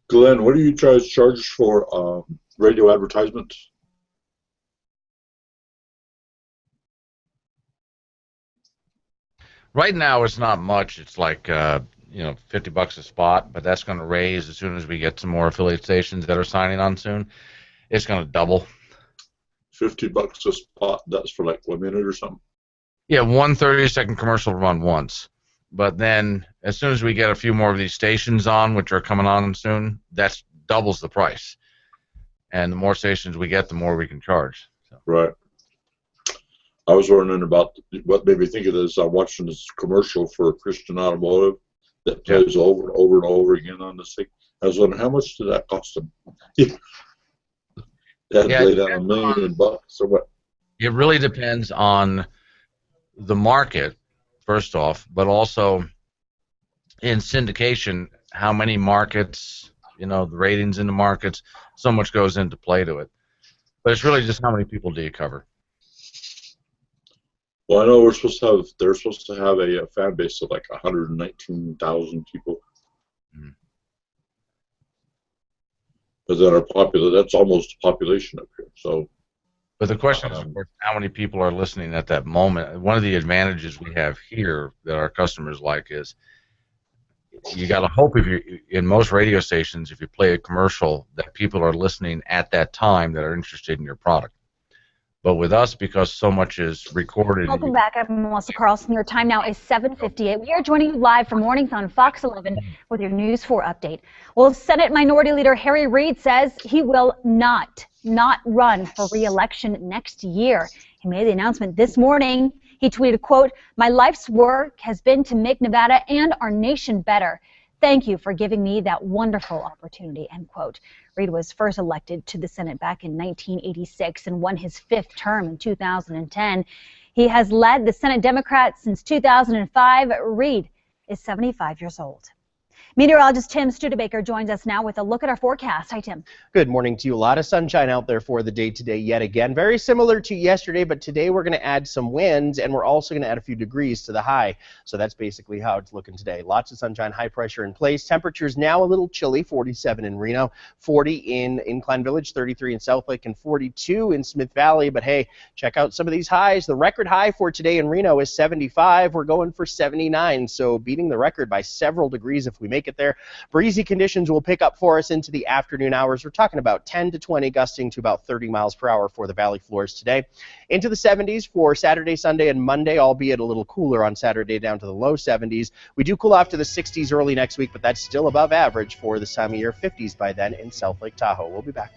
Glenn, what do you guys charge for radio advertisements? Right now, it's not much. It's like, you know, $50 a spot, but that's going to raise as soon as we get some more affiliate stations that are signing on soon. It's going to double. $50 a spot, that's for like 1 minute or something? Yeah, 1 30-second commercial run once. But then as soon as we get a few more of these stations on, which are coming on soon, that doubles the price. And the more stations we get, the more we can charge. So. Right. I was wondering about what made me think of this. I'm watching this commercial for Christian Automotive that plays over and over and over again on the thing. I was wondering, how much did that cost them? They had to lay down $1 million or what? It really depends on the market, first off, but also in syndication, how many markets, you know, the ratings in the markets, so much goes into play to it. But it's really just how many people do you cover. Well, I know they're supposed to have a fan base of like 119,000 people. Mm-hmm. But that are popular. That's almost the population up here. So. But the question is, of course, how many people are listening at that moment? One of the advantages we have here that our customers like is you got to hope if you in most radio stations, if you play a commercial, that people are listening at that time that are interested in your product. But with us, because so much is recorded. Welcome back. I'm Melissa Carlson. Your time now is 7:58. We are joining you live from mornings on Fox 11 with your News 4 update. Well, Senate Minority Leader Harry Reid says he will not run for re-election next year. He made the announcement this morning. He tweeted, quote, "My life's work has been to make Nevada and our nation better. Thank you for giving me that wonderful opportunity," end quote. Reid was first elected to the Senate back in 1986 and won his 5th term in 2010. He has led the Senate Democrats since 2005. Reid is 75 years old. Meteorologist Tim Studebaker joins us now with a look at our forecast. Hi, Tim. Good morning to you. A lot of sunshine out there for the day today yet again. Very similar to yesterday, but today we're going to add some winds, and we're also going to add a few degrees to the high. So that's basically how it's looking today. Lots of sunshine, high pressure in place. Temperatures now a little chilly, 47 in Reno, 40 in Incline Village, 33 in Southlake, and 42 in Smith Valley. But hey, check out some of these highs. The record high for today in Reno is 75. We're going for 79, so beating the record by several degrees if we make it there. Breezy conditions will pick up for us into the afternoon hours. We're talking about 10 to 20, gusting to about 30 miles per hour for the valley floors today. Into the 70s for Saturday, Sunday, and Monday, albeit a little cooler on Saturday down to the low 70s. We do cool off to the 60s early next week, but that's still above average for this time of year. 50s by then in South Lake Tahoe. We'll be back.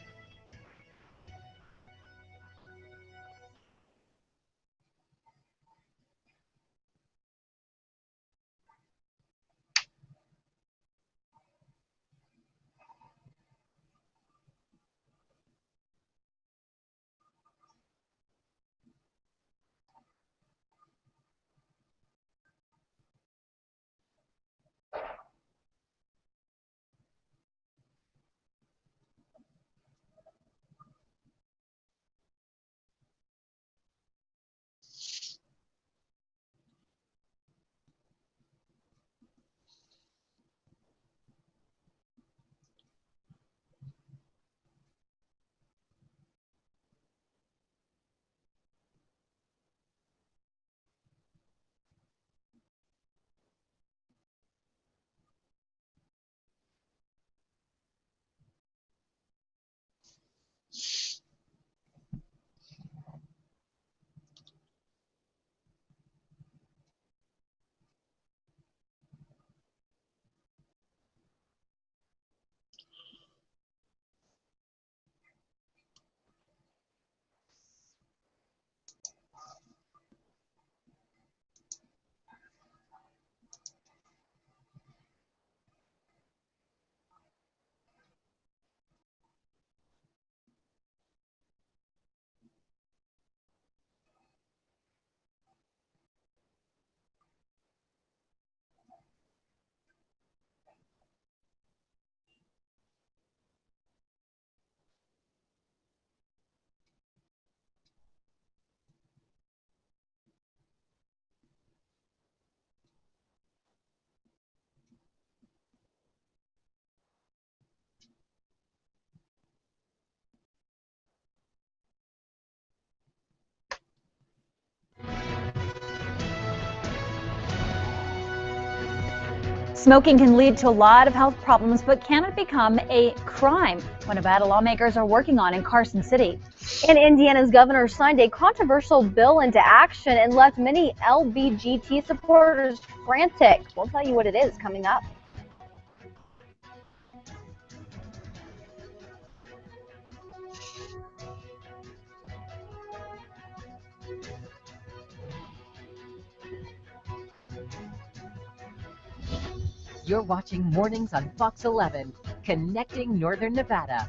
Smoking can lead to a lot of health problems, but can it become a crime? What Nevada lawmakers are working on in Carson City. And Indiana's governor signed a controversial bill into action and left many LBGT supporters frantic. We'll tell you what it is coming up. You're watching Mornings on Fox 11, connecting Northern Nevada.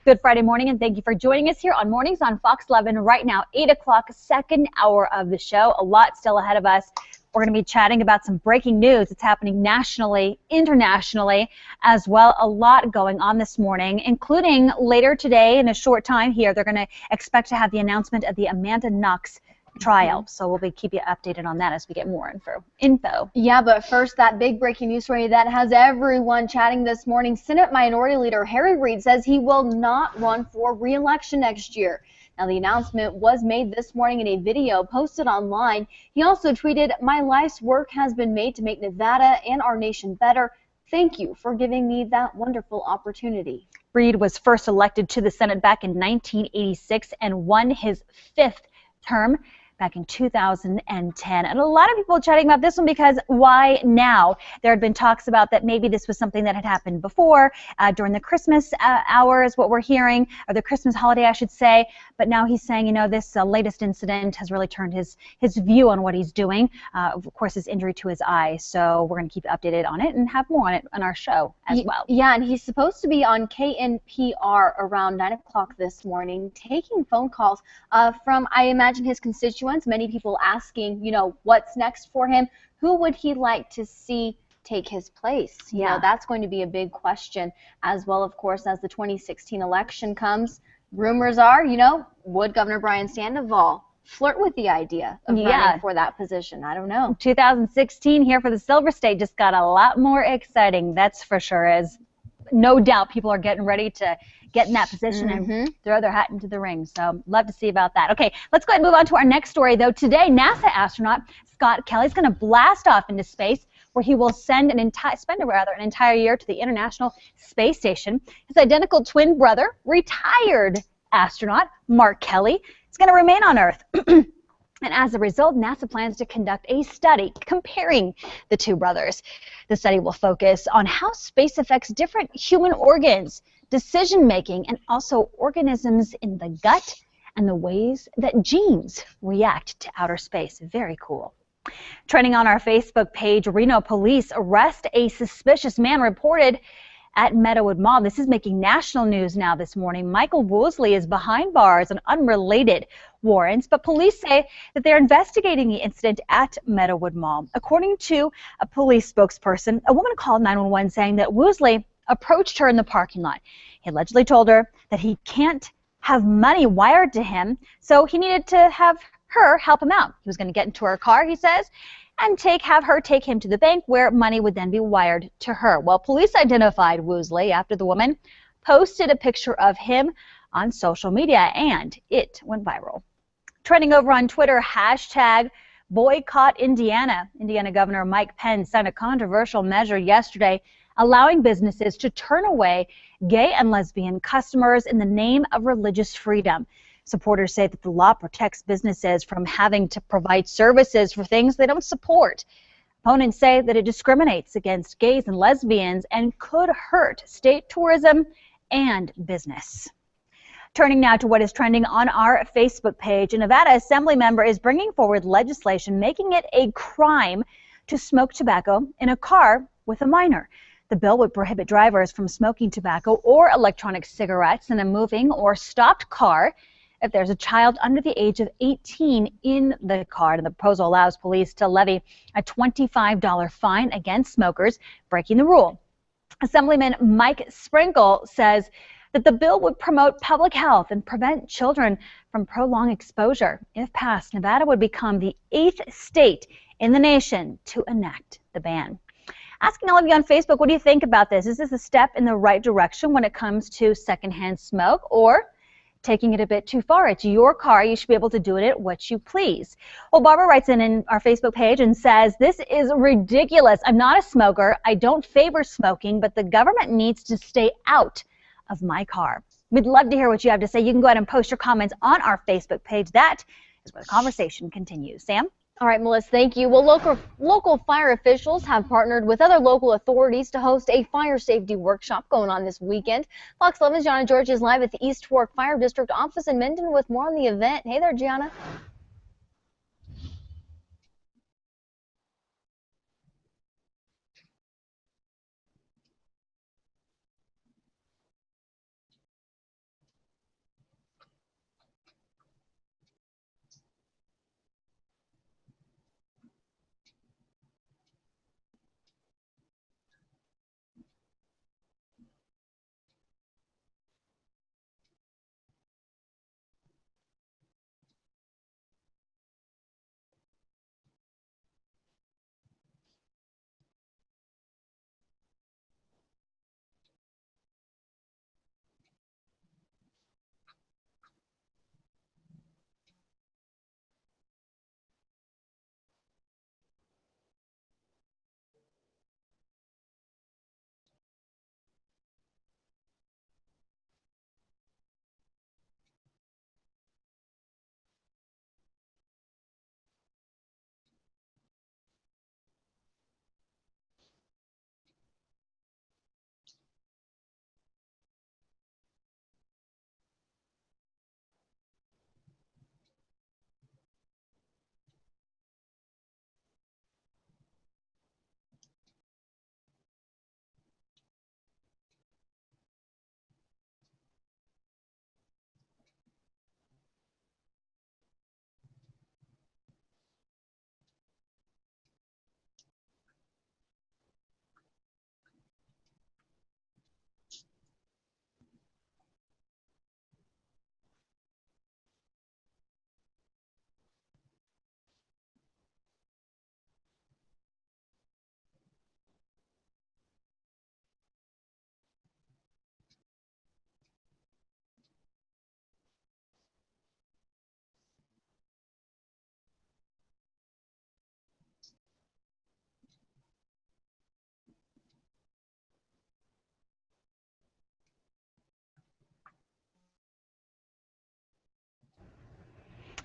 Good Friday morning, and thank you for joining us here on Mornings on Fox 11. Right now, 8 o'clock, second hour of the show. A lot still ahead of us. We're going to be chatting about some breaking news that's happening nationally, internationally, as well. A lot going on this morning, including later today in a short time here. They're going to expect to have the announcement of the Amanda Knox trial. So we'll keep you updated on that as we get more info. Yeah, but first, that big breaking news story that has everyone chatting this morning. Senate Minority Leader Harry Reid says he will not run for re-election next year. Now, the announcement was made this morning in a video posted online. He also tweeted, "My life's work has been made to make Nevada and our nation better. Thank you for giving me that wonderful opportunity." Reid was first elected to the Senate back in 1986 and won his 5th term back in 2010. And a lot of people chatting about this one because why now? There had been talks about that maybe this was something that had happened before during the Christmas hours, what we're hearing, or the Christmas holiday, I should say. But now he's saying, you know, this latest incident has really turned his view on what he's doing. Of course, his injury to his eye. So we're going to keep you updated on it and have more on it on our show as well. Yeah, and he's supposed to be on KNPR around 9 o'clock this morning, taking phone calls from, I imagine, his constituents. Many people asking, you know, what's next for him? Who would he like to see take his place? You know, that's going to be a big question as well, of course, as the 2016 election comes. Rumors are, you know, would Governor Brian Sandoval flirt with the idea of running for that position? I don't know. 2016 here for the Silver State just got a lot more exciting, that's for sure, as no doubt people are getting ready to get in that position and throw their hat into the ring. So love to see about that. Okay, let's go ahead and move on to our next story, though. Today, NASA astronaut Scott Kelly is going to blast off into space, where he will spend an entire year to the International Space Station. His identical twin brother, retired astronaut Mark Kelly, is going to remain on Earth. And as a result, NASA plans to conduct a study comparing the two brothers. The study will focus on how space affects different human organs, decision-making, and also organisms in the gut, and the ways that genes react to outer space. Very cool. Trending on our Facebook page, Reno police arrest a suspicious man reported at Meadowood Mall. This is making national news now this morning. Michael Woosley is behind bars on unrelated warrants, but police say that they're investigating the incident at Meadowood Mall. According to a police spokesperson, a woman called 911 saying that Woosley approached her in the parking lot. He allegedly told her that he can't have money wired to him, so he needed to have her help him out. He was going to get into her car, he says, and have her take him to the bank where money would then be wired to her. Well, police identified Woosley after the woman posted a picture of him on social media, and it went viral. Trending over on Twitter, hashtag boycott Indiana. Indiana Governor Mike Pence signed a controversial measure yesterday allowing businesses to turn away gay and lesbian customers in the name of religious freedom. Supporters say that the law protects businesses from having to provide services for things they don't support. Opponents say that it discriminates against gays and lesbians and could hurt state tourism and business. Turning now to what is trending on our Facebook page, a Nevada Assembly member is bringing forward legislation making it a crime to smoke tobacco in a car with a minor. The bill would prohibit drivers from smoking tobacco or electronic cigarettes in a moving or stopped car if there's a child under the age of 18 in the car. And the proposal allows police to levy a $25 fine against smokers breaking the rule. Assemblyman Mike Sprinkle says that the bill would promote public health and prevent children from prolonged exposure. If passed, Nevada would become the 8th state in the nation to enact the ban. Asking all of you on Facebook, what do you think about this? Is this a step in the right direction when it comes to secondhand smoke, or taking it a bit too far. It's your car. You should be able to do it at what you please. Well, Barbara writes in our Facebook page and says, this is ridiculous. I'm not a smoker. I don't favor smoking, but the government needs to stay out of my car. We'd love to hear what you have to say. You can go ahead and post your comments on our Facebook page. That is where the conversation continues. Sam? All right, Melissa, thank you. Well, local fire officials have partnered with other local authorities to host a fire safety workshop going on this weekend. Fox 11's Gianna George is live at the East Fork Fire District office in Minden with more on the event. Hey there, Gianna.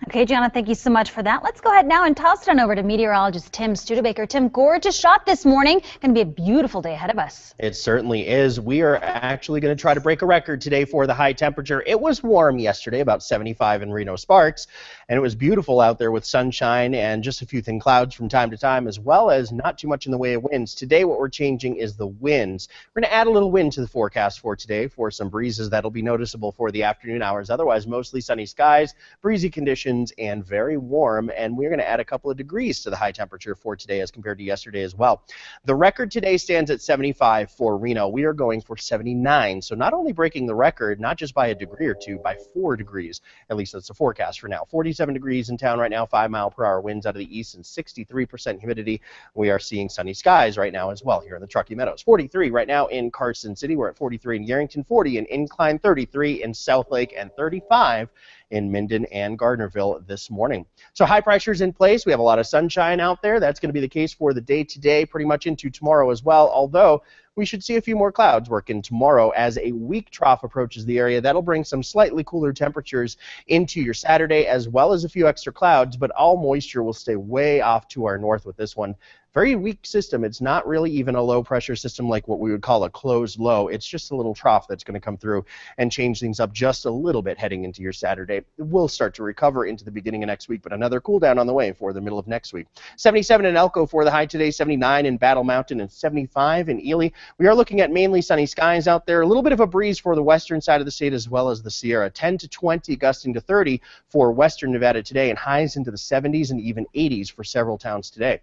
Okay, Gianna, thank you so much for that. Let's go ahead now and toss it on over to meteorologist Tim Studebaker. Tim, gorgeous shot this morning. Going to be a beautiful day ahead of us. It certainly is. We are actually going to try to break a record today for the high temperature. It was warm yesterday, about 75 in Reno Sparks, and it was beautiful out there with sunshine and just a few thin clouds from time to time, as well as not too much in the way of winds. Today, what we're changing is the winds. We're going to add a little wind to the forecast for today for some breezes that'll be noticeable for the afternoon hours. Otherwise, mostly sunny skies, breezy conditions, and very warm, and we're going to add a couple of degrees to the high temperature for today as compared to yesterday as well. The record today stands at 75 for Reno. We are going for 79, so not only breaking the record, not just by a degree or two, by 4 degrees. At least that's the forecast for now. 47 degrees in town right now, 5-mile-per-hour winds out of the east, and 63% humidity. We are seeing sunny skies right now as well here in the Truckee Meadows. 43 right now in Carson City. We're at 43 in Yerington, 40 in Incline, 33 in Southlake, and 35 in Minden and Gardnerville this morning. So high pressure's in place. We have a lot of sunshine out there. That's going to be the case for the day today, pretty much into tomorrow as well, although we should see a few more clouds working tomorrow as a weak trough approaches the area. That'll bring some slightly cooler temperatures into your Saturday, as well as a few extra clouds, but all moisture will stay way off to our north with this one. Very weak system. It's not really even a low pressure system like what we would call a closed low. It's just a little trough that's going to come through and change things up just a little bit heading into your Saturday. We'll start to recover into the beginning of next week, but another cool down on the way for the middle of next week. 77 in Elko for the high today, 79 in Battle Mountain, and 75 in Ely. We are looking at mainly sunny skies out there. A little bit of a breeze for the western side of the state as well as the Sierra. 10 to 20, gusting to 30 for western Nevada today, and highs into the 70s and even 80s for several towns today.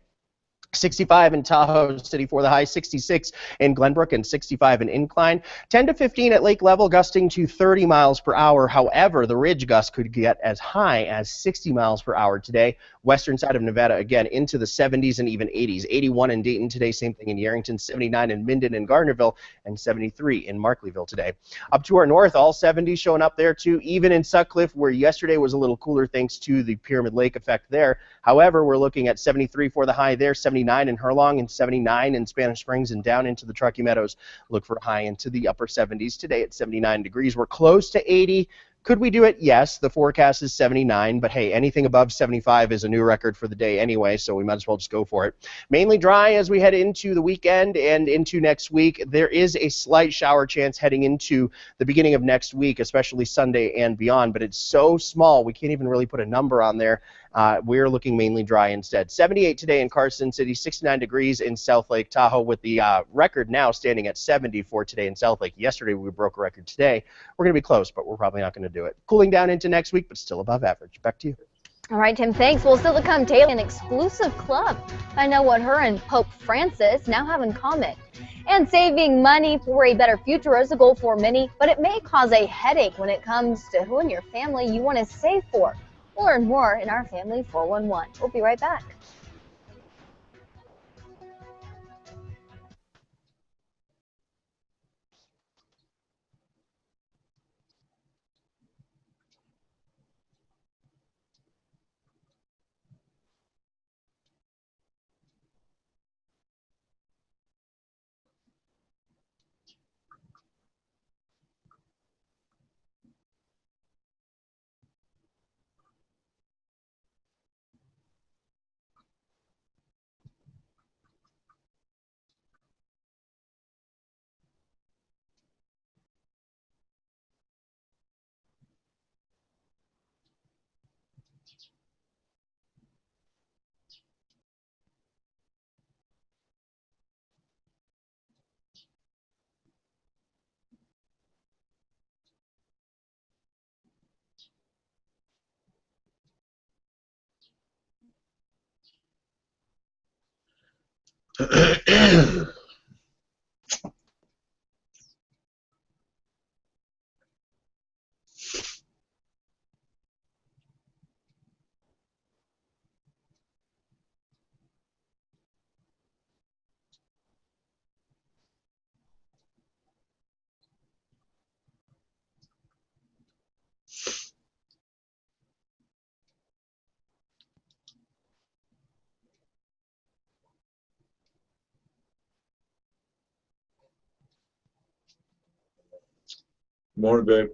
65 in Tahoe City for the high, 66 in Glenbrook, and 65 in Incline. 10 to 15 at lake level, gusting to 30 miles per hour. However, the ridge gust could get as high as 60 miles per hour today. Western side of Nevada, again, into the 70s and even 80s. 81 in Dayton today, same thing in Yerington, 79 in Minden and Gardnerville, and 73 in Markleeville today. Up to our north, all 70s showing up there too, even in Sutcliffe, where yesterday was a little cooler thanks to the Pyramid Lake effect there. However, we're looking at 73 for the high there, 79 in Hurlong, and 79 in Spanish Springs, and down into the Truckee Meadows. Look for a high into the upper 70s today at 79 degrees. We're close to 80. Could we do it? Yes. The forecast is 79, but hey, anything above 75 is a new record for the day anyway, so we might as well just go for it. Mainly dry as we head into the weekend and into next week. There is a slight shower chance heading into the beginning of next week, especially Sunday and beyond, but it's so small we can't even really put a number on there. We're looking mainly dry instead. 78 today in Carson City, 69 degrees in South Lake Tahoe, with the record now standing at 70 for today in South Lake. Yesterday we broke a record. Today we're going to be close, but we're probably not going to do it. Cooling down into next week, but still above average. Back to you. All right, Tim, thanks. Well, still to come, Taylor, an exclusive club. I know what her and Pope Francis now have in common. And saving money for a better future is a goal for many, but it may cause a headache when it comes to who in your family you want to save for. We'll learn more in our Family 411. We'll be right back. Morning, babe.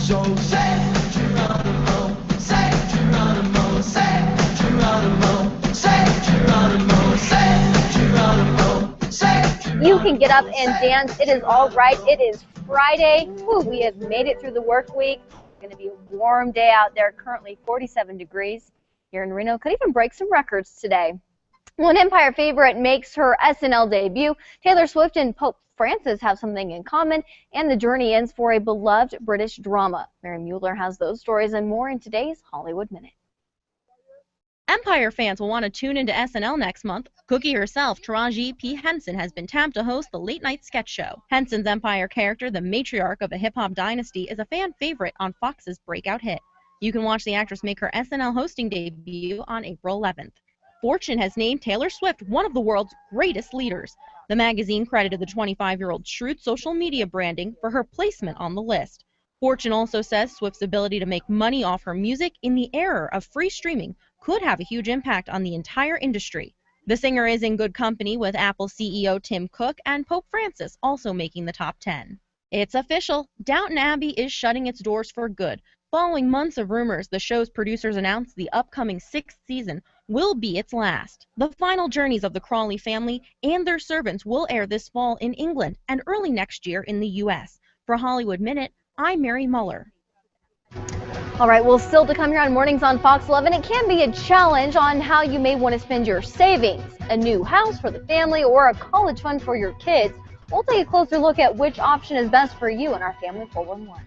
So say Geronimo, say Geronimo, say Geronimo, say Geronimo, say Geronimo, say Geronimo. You can get up and dance. It is all right. It is Friday. Woo, we have made it through the work week. It's going to be a warm day out there. Currently 47 degrees here in Reno. Could even break some records today. When Empire favorite makes her SNL debut, Taylor Swift and Pope Francis have something in common, and the journey ends for a beloved British drama. Mary Mueller has those stories and more in today's Hollywood Minute. Empire fans will want to tune into SNL next month. Cookie herself, Taraji P. Henson, has been tapped to host the late-night sketch show. Henson's Empire character, the matriarch of a hip-hop dynasty, is a fan favorite on Fox's breakout hit. You can watch the actress make her SNL hosting debut on April 11th. Fortune has named Taylor Swift one of the world's greatest leaders. The magazine credited the 25-year-old shrewd social media branding for her placement on the list. Fortune also says Swift's ability to make money off her music in the era of free streaming could have a huge impact on the entire industry. The singer is in good company with Apple CEO Tim Cook and Pope Francis also making the top 10. It's official, Downton Abbey is shutting its doors for good. Following months of rumors, the show's producers announced the upcoming 6th season will be its last. The final journeys of the Crawley family and their servants will air this fall in England and early next year in the U.S. For Hollywood Minute, I'm Mary Muller. All right, well, still to come here on Mornings on Fox 11, it can be a challenge on how you may want to spend your savings. A new house for the family or a college fund for your kids. We'll take a closer look at which option is best for you in our Family 411.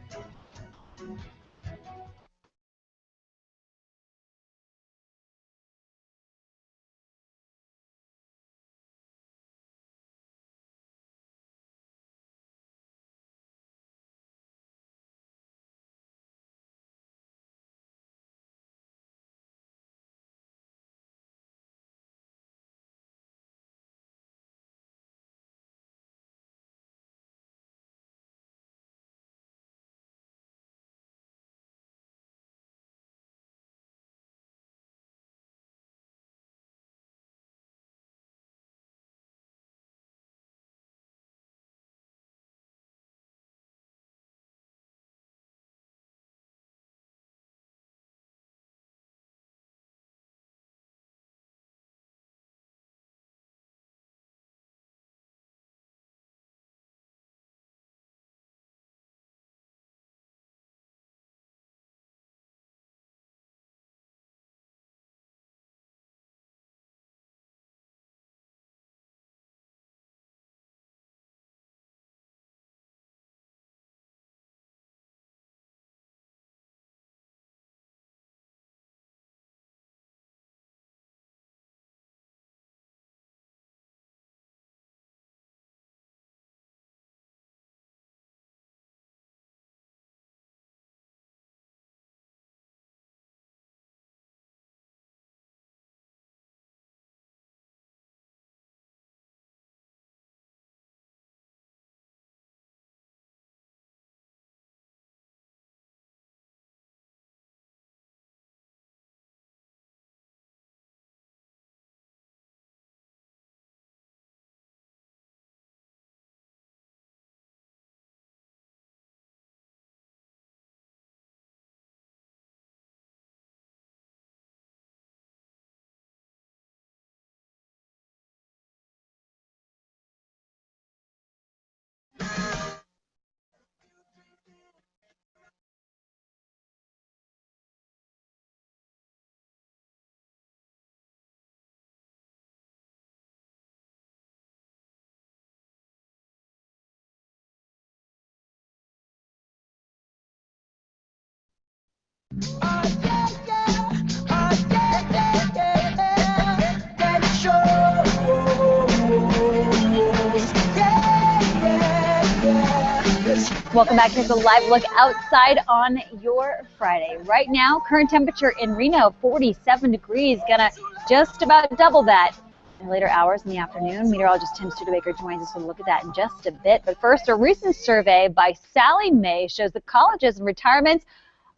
Welcome back to the live look outside on your Friday. Right now, current temperature in Reno, 47 degrees, gonna just about double that in later hours in the afternoon. Meteorologist Tim Studebaker joins us to look at that in just a bit. But first, a recent survey by Sallie Mae shows that colleges and retirements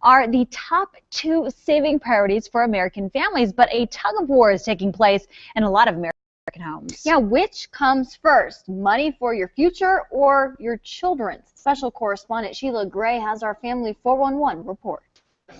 are the top 2 saving priorities for American families, but a tug of war is taking place in a lot of American homes. Yeah, which comes first, money for your future or your children's? Special correspondent Sheila Gray has our Family 411 report.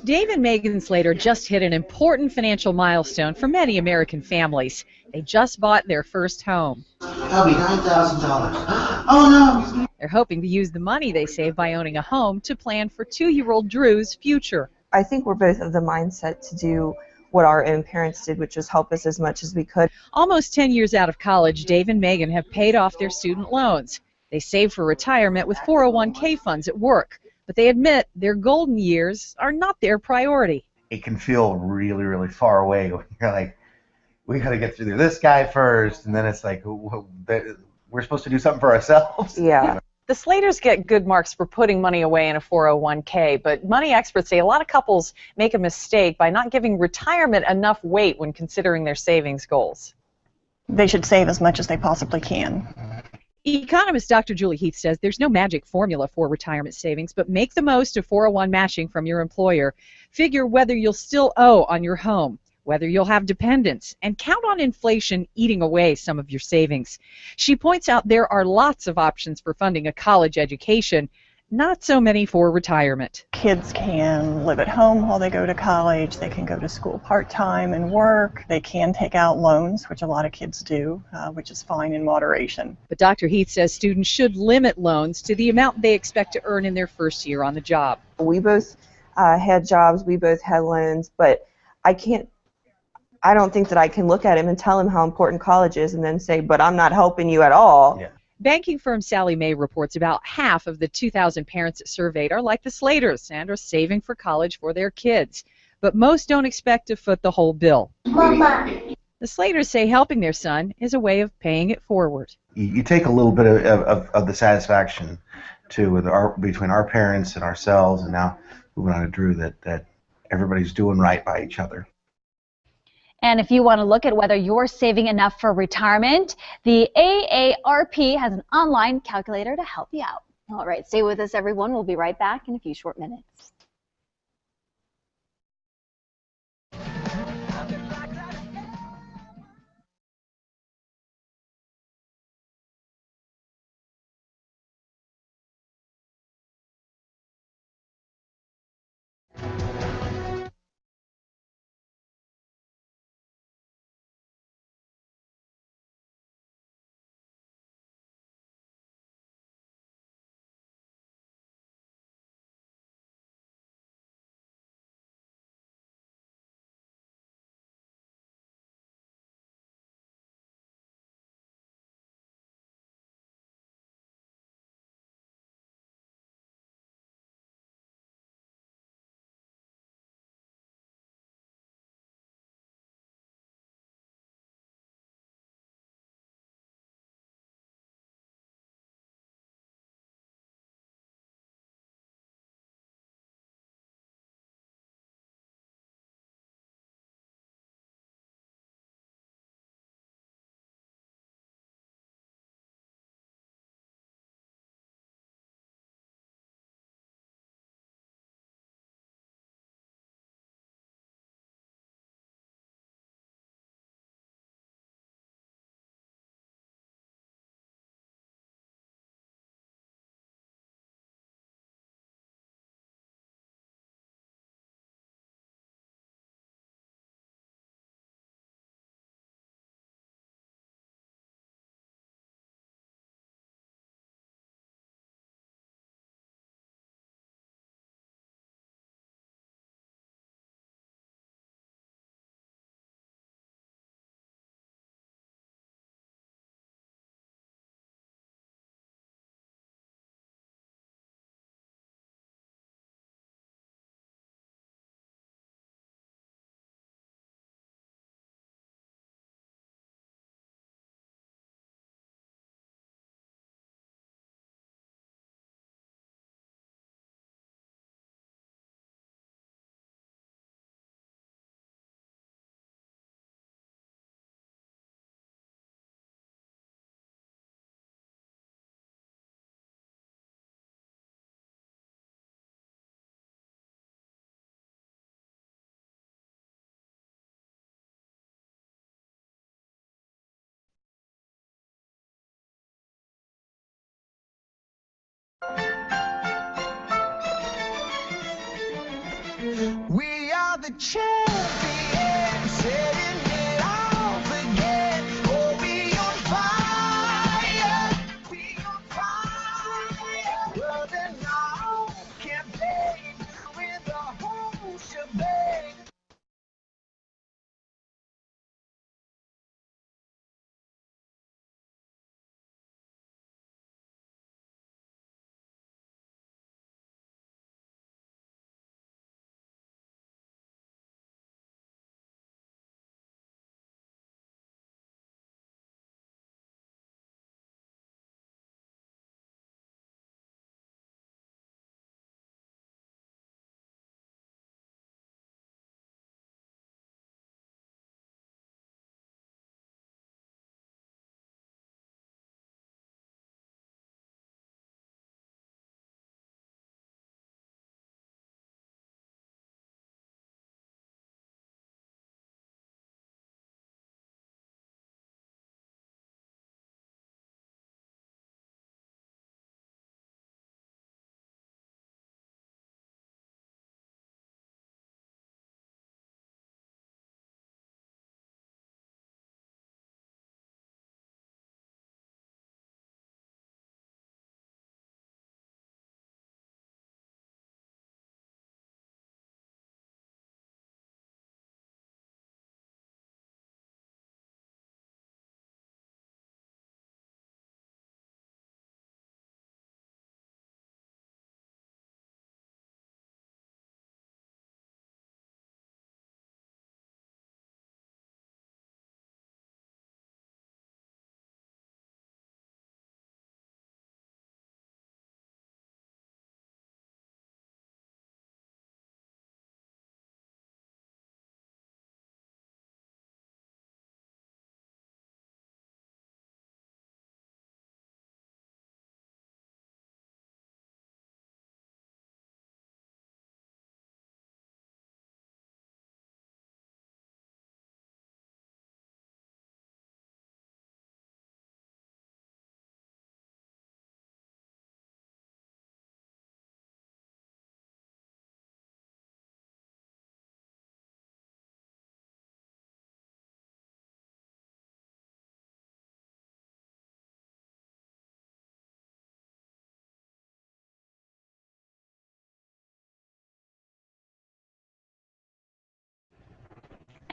Dave and Megan Slater just hit an important financial milestone for many American families. They just bought their first home. That'll be $9,000. Oh no! They're hoping to use the money they save by owning a home to plan for 2-year-old Drew's future. I think we're both of the mindset to do what our own parents did, which is help us as much as we could. Almost 10 years out of college, Dave and Megan have paid off their student loans. They save for retirement with 401k funds at work, but they admit their golden years are not their priority. It can feel really, really far away when you're like, we got to get through this guy first, and then it's like, we're supposed to do something for ourselves. Yeah. The Slaters get good marks for putting money away in a 401k, but money experts say a lot of couples make a mistake by not giving retirement enough weight when considering their savings goals. They should save as much as they possibly can. Economist Dr. Julie Heath says there's no magic formula for retirement savings, but make the most of 401 matching from your employer. Figure whether you'll still owe on your home, whether you'll have dependents, and count on inflation eating away some of your savings. She points out there are lots of options for funding a college education, not so many for retirement. Kids can live at home while they go to college. They can go to school part-time and work. They can take out loans, which a lot of kids do, which is fine in moderation. But Dr. Heath says students should limit loans to the amount they expect to earn in their first year on the job. We both had jobs, we both had loans, but I don't think that I can look at him and tell him how important college is and then say, but I'm not helping you at all. Yeah. Banking firm Sallie Mae reports about half of the 2,000 parents it surveyed are like the Slaters and are saving for college for their kids. But most don't expect to foot the whole bill. Mama. The Slaters say helping their son is a way of paying it forward. You take a little bit of the satisfaction too between our parents and ourselves, and now moving on to Drew, that everybody's doing right by each other. And if you want to look at whether you're saving enough for retirement, the AARP has an online calculator to help you out. All right, stay with us, everyone. We'll be right back in a few short minutes. We are the champions, setting it off again. Oh, we on fire, we on fire. Running our campaign with the whole shebang.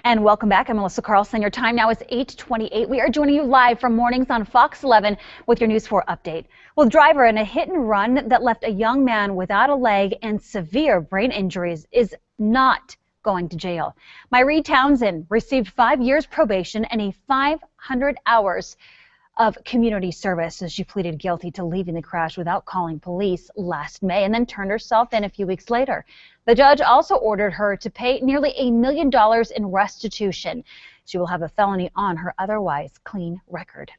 And welcome back. I'm Melissa Carlson. Your time now is 8:28. We are joining you live from Mornings on Fox 11 with your News 4 update. Well, driver in a hit and run that left a young man without a leg and severe brain injuries is not going to jail. Myreed Townsend received 5 years probation and a 500 hours of community service as she pleaded guilty to leaving the crash without calling police last May and then turned herself in a few weeks later. The judge also ordered her to pay nearly $1 million in restitution. She will have a felony on her otherwise clean record.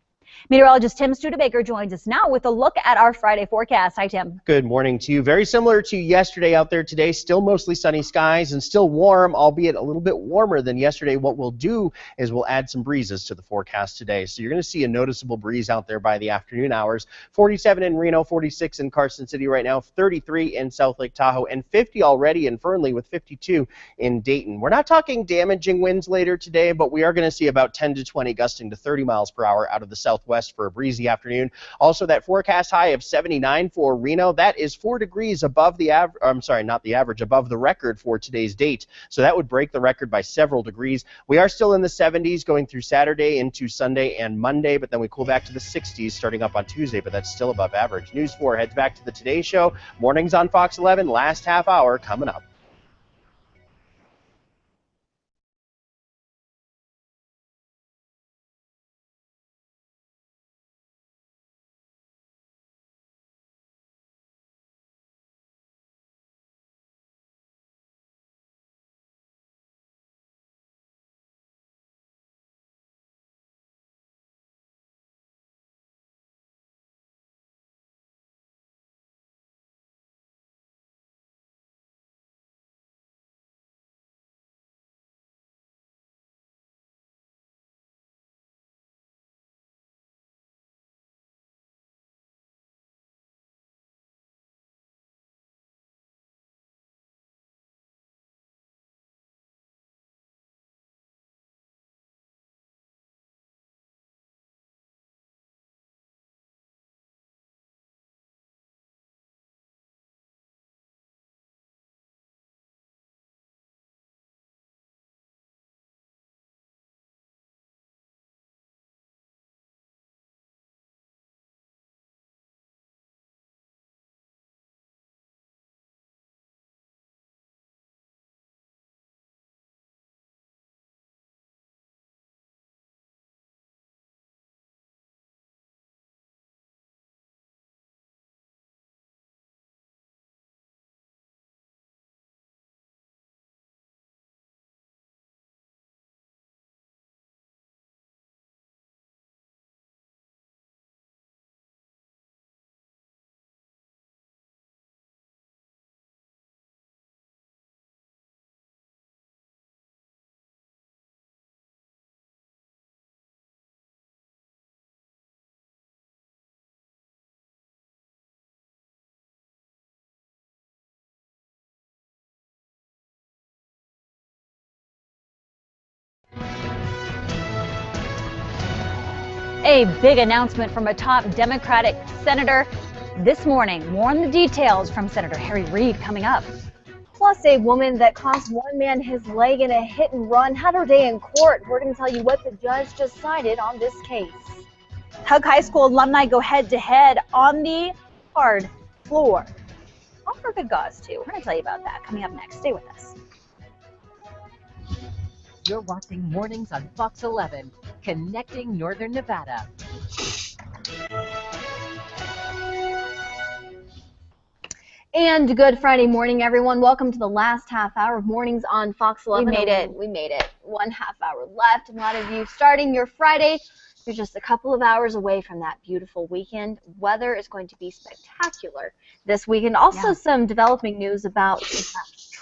Meteorologist Tim Studebaker joins us now with a look at our Friday forecast. Hi, Tim. Good morning to you. Very similar to yesterday out there today. Still mostly sunny skies and still warm, albeit a little bit warmer than yesterday. What we'll do is we'll add some breezes to the forecast today. So you're going to see a noticeable breeze out there by the afternoon hours. 47 in Reno, 46 in Carson City right now, 33 in South Lake Tahoe, and 50 already in Fernley with 52 in Dayton. We're not talking damaging winds later today, but we are going to see about 10 to 20 gusting to 30 miles per hour out of the southwest for a breezy afternoon. Also, that forecast high of 79 for Reno, that is 4 degrees above the average. I'm sorry, not the average, above the record for today's date. So that would break the record by several degrees. We are still in the 70s going through Saturday into Sunday and Monday, but then we cool back to the 60s starting up on Tuesday, but that's still above average. News 4 heads back to the Today Show. Mornings on Fox 11, last half hour coming up. A big announcement from a top Democratic senator this morning. More on the details from Senator Harry Reid coming up. Plus, a woman that cost one man his leg in a hit and run had her day in court. We're going to tell you what the judge decided on this case. Hug High School alumni go head-to-head on the hard floor. All for good cause, too. We're going to tell you about that coming up next. Stay with us. You're watching Mornings on Fox 11, connecting Northern Nevada. And good Friday morning, everyone. Welcome to the last half hour of Mornings on Fox 11. We made it. We made it. 1 half hour left. A lot of you starting your Friday. You're just a couple of hours away from that beautiful weekend. Weather is going to be spectacular this weekend. Also, some developing news about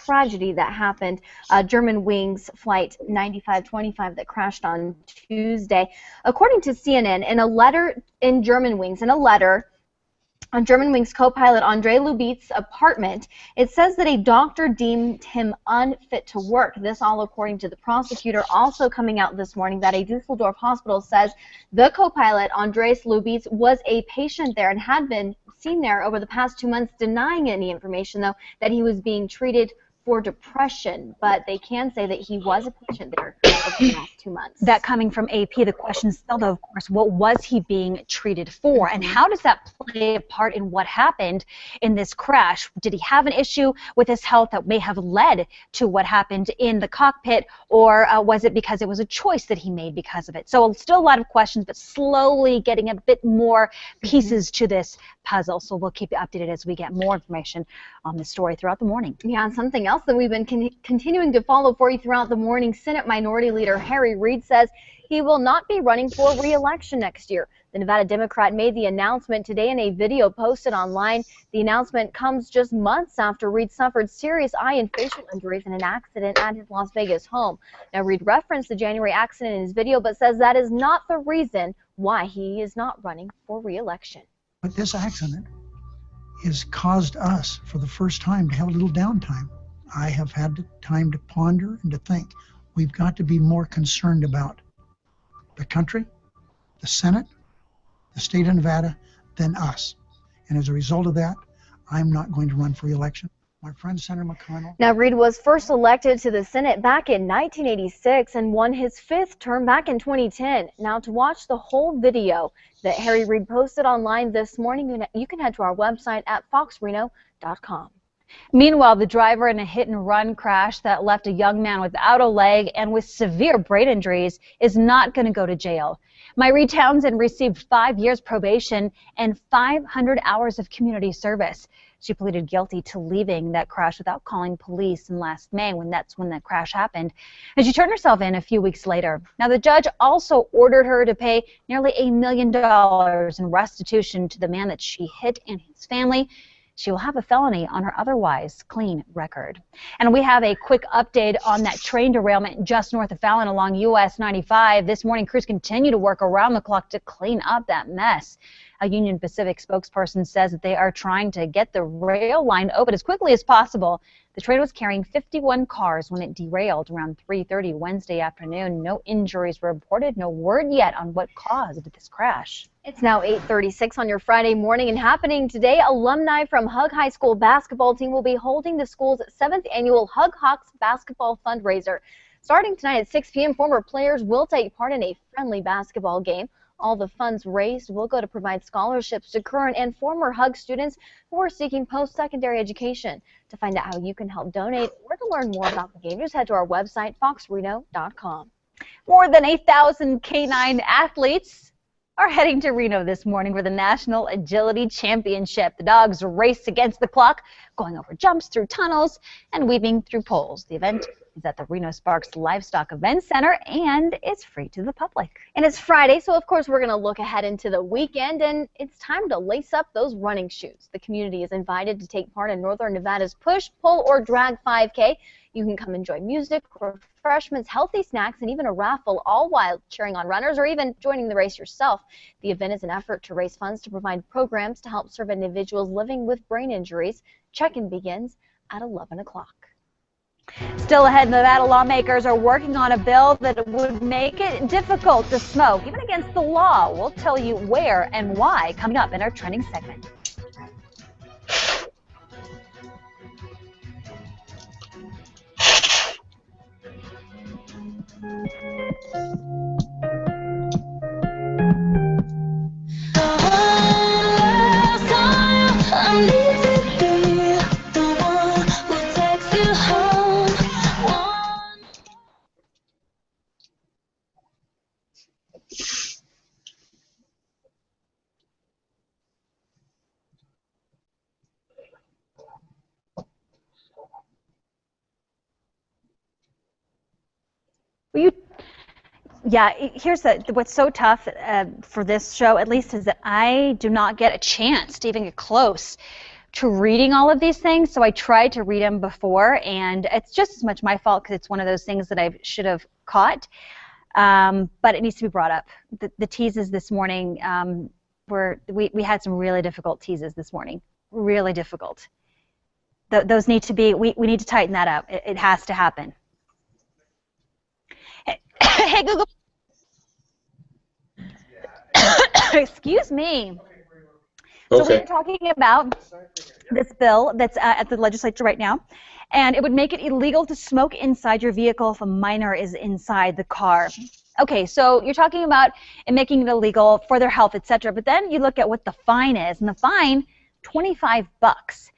tragedy that happened. Germanwings Flight 9525 that crashed on Tuesday. According to CNN, in a letter on Germanwings co-pilot Andre Lubitz's apartment, it says that a doctor deemed him unfit to work. This all according to the prosecutor. Also coming out this morning that a Dusseldorf hospital says the co-pilot Andreas Lubitz was a patient there and had been seen there over the past 2 months, denying any information, though, that he was being treated for depression, but they can say that he was a patient there over the last 2 months. That coming from AP, the question still, though, of course, what was he being treated for? And how does that play a part in what happened in this crash? Did he have an issue with his health that may have led to what happened in the cockpit, or was it because it was a choice that he made because of it? So still a lot of questions, but slowly getting a bit more pieces to this puzzle. So we'll keep you updated as we get more information on this story throughout the morning. Yeah, and something else that we've been continuing to follow for you throughout the morning, Senate Minority Leader Harry Reid says he will not be running for re-election next year. The Nevada Democrat made the announcement today in a video posted online. The announcement comes just months after Reid suffered serious eye and facial injuries in an accident at his Las Vegas home. Now, Reid referenced the January accident in his video, but says that is not the reason why he is not running for re-election. But this accident has caused us, for the first time, to have a little downtime. I have had time to ponder and to think. We've got to be more concerned about the country, the Senate, the state of Nevada, than us. And as a result of that, I'm not going to run for re-election. My friend Senator McConnell. Now, Reid was first elected to the Senate back in 1986 and won his 5th term back in 2010. Now, to watch the whole video that Harry Reid posted online this morning, you can head to our website at foxreno.com. Meanwhile, the driver in a hit-and-run crash that left a young man without a leg and with severe brain injuries is not going to go to jail. Myreed Townsend received 5 years probation and 500 hours of community service. She pleaded guilty to leaving that crash without calling police in last May, when that crash happened. And she turned herself in a few weeks later. Now, the judge also ordered her to pay nearly $1 million in restitution to the man that she hit and his family. She will have a felony on her otherwise clean record. And we have a quick update on that train derailment just north of Fallon along US 95. This morning, crews continue to work around the clock to clean up that mess. A Union Pacific spokesperson says that they are trying to get the rail line open as quickly as possible. The train was carrying 51 cars when it derailed around 3:30 Wednesday afternoon. No injuries were reported. No word yet on what caused this crash. It's now 8:36 on your Friday morning, and happening today, alumni from Hug High School basketball team will be holding the school's 7th annual Hug Hawks basketball fundraiser. Starting tonight at 6 p.m., former players will take part in a friendly basketball game. All the funds raised will go to provide scholarships to current and former Hug students who are seeking post-secondary education. To find out how you can help donate or to learn more about the game, just head to our website, foxreno.com. More than 8,000 canine athletes are heading to Reno this morning for the National Agility Championship. The dogs race against the clock, going over jumps, through tunnels, and weaving through poles. The event is at the Reno Sparks Livestock Event Center, and it's free to the public. And it's Friday, so of course we're going to look ahead into the weekend, and it's time to lace up those running shoes. The community is invited to take part in Northern Nevada's Push, Pull, or Drag 5K. You can come enjoy music, refreshments, healthy snacks, and even a raffle, all while cheering on runners or even joining the race yourself. The event is an effort to raise funds to provide programs to help serve individuals living with brain injuries. Check-in begins at 11 o'clock. Still ahead, Nevada lawmakers are working on a bill that would make it difficult to smoke, even against the law. We'll tell you where and why coming up in our trending segment. Here's what's so tough for this show, at least, is that I do not get a chance to even get close to reading all of these things. So I tried to read them before, and it's just as much my fault because it's one of those things that I should have caught. But it needs to be brought up. The teases this morning we had some really difficult teases this morning, really difficult. Those need to be. We need to tighten that up. It has to happen. Hey, Google. Excuse me. So Okay. we're talking about this bill that's at the legislature right now, and it would make it illegal to smoke inside your vehicle if a minor is inside the car. Okay, so you're talking about it making it illegal for their health, etc. But then you look at what the fine is, and the fine, $25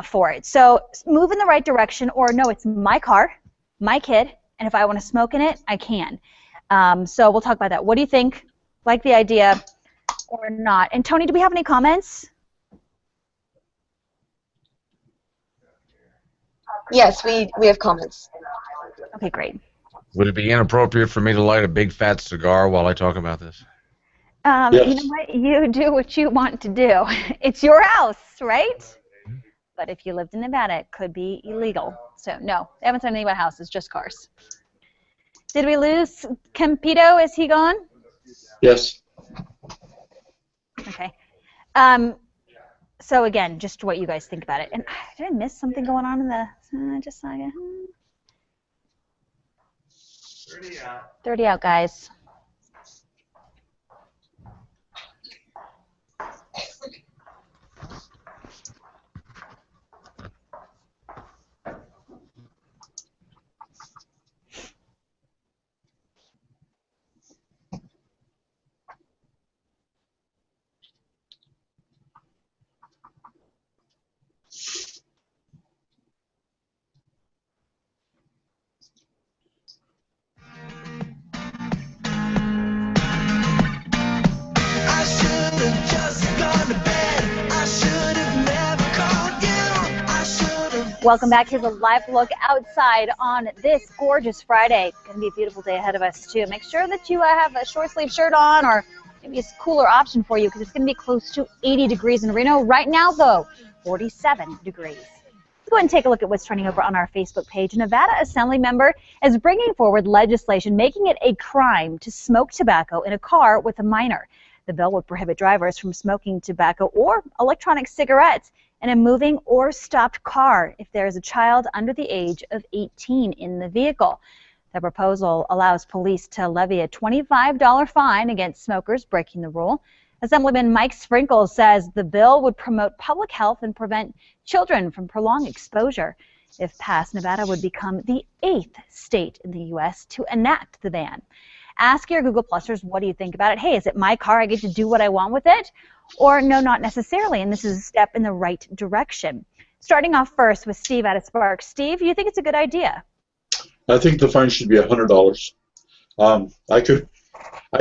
for it. So move in the right direction, or no, it's my car, my kid, and if I want to smoke in it, I can. So we'll talk about that. What do you think? Like the idea or not? And Tony, do we have any comments? Yes, we have comments. Okay, great. Would it be inappropriate for me to light a big fat cigar while I talk about this? You know what? You do what you want to do. It's your house, right? But if you lived in Nevada, it could be illegal. So no, they haven't said anything about houses, just cars. Did we lose Campito? Is he gone? Yes. Okay. So again, just what you guys think about it. And did I miss something going on in the just saga? 30 out, guys. Welcome back. Here's a live look outside on this gorgeous Friday. It's going to be a beautiful day ahead of us, too. Make sure that you have a short sleeve shirt on, or maybe a cooler option for you, because it's going to be close to 80 degrees in Reno. Right now, though, 47 degrees. Let's go ahead and take a look at what's trending over on our Facebook page. A Nevada Assembly member is bringing forward legislation making it a crime to smoke tobacco in a car with a minor. The bill would prohibit drivers from smoking tobacco or electronic cigarettes in a moving or stopped car if there is a child under the age of 18 in the vehicle. The proposal allows police to levy a $25 fine against smokers breaking the rule. Assemblyman Mike Sprinkles says the bill would promote public health and prevent children from prolonged exposure. If passed, Nevada would become the 8th state in the U.S. to enact the ban. Ask your Google Plusers, what do you think about it? Hey, is it my car? I get to do what I want with it? Or no, not necessarily, and this is a step in the right direction. Starting off first with Steve out of Sparks. Steve, you think it's a good idea? I think the fine should be $100. I can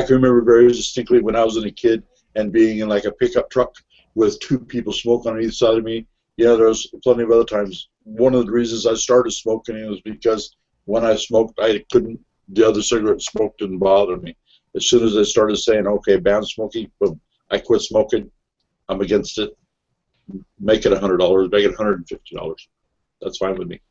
remember very distinctly when I was a kid and being in like a pickup truck with two people smoking on either side of me. Yeah, there was plenty of other times. One of the reasons I started smoking was because when I smoked, the other cigarette smoke didn't bother me. As soon as they started saying, okay, ban smoking, boom, I quit smoking. I'm against it. Make it $100. Make it $150. That's fine with me.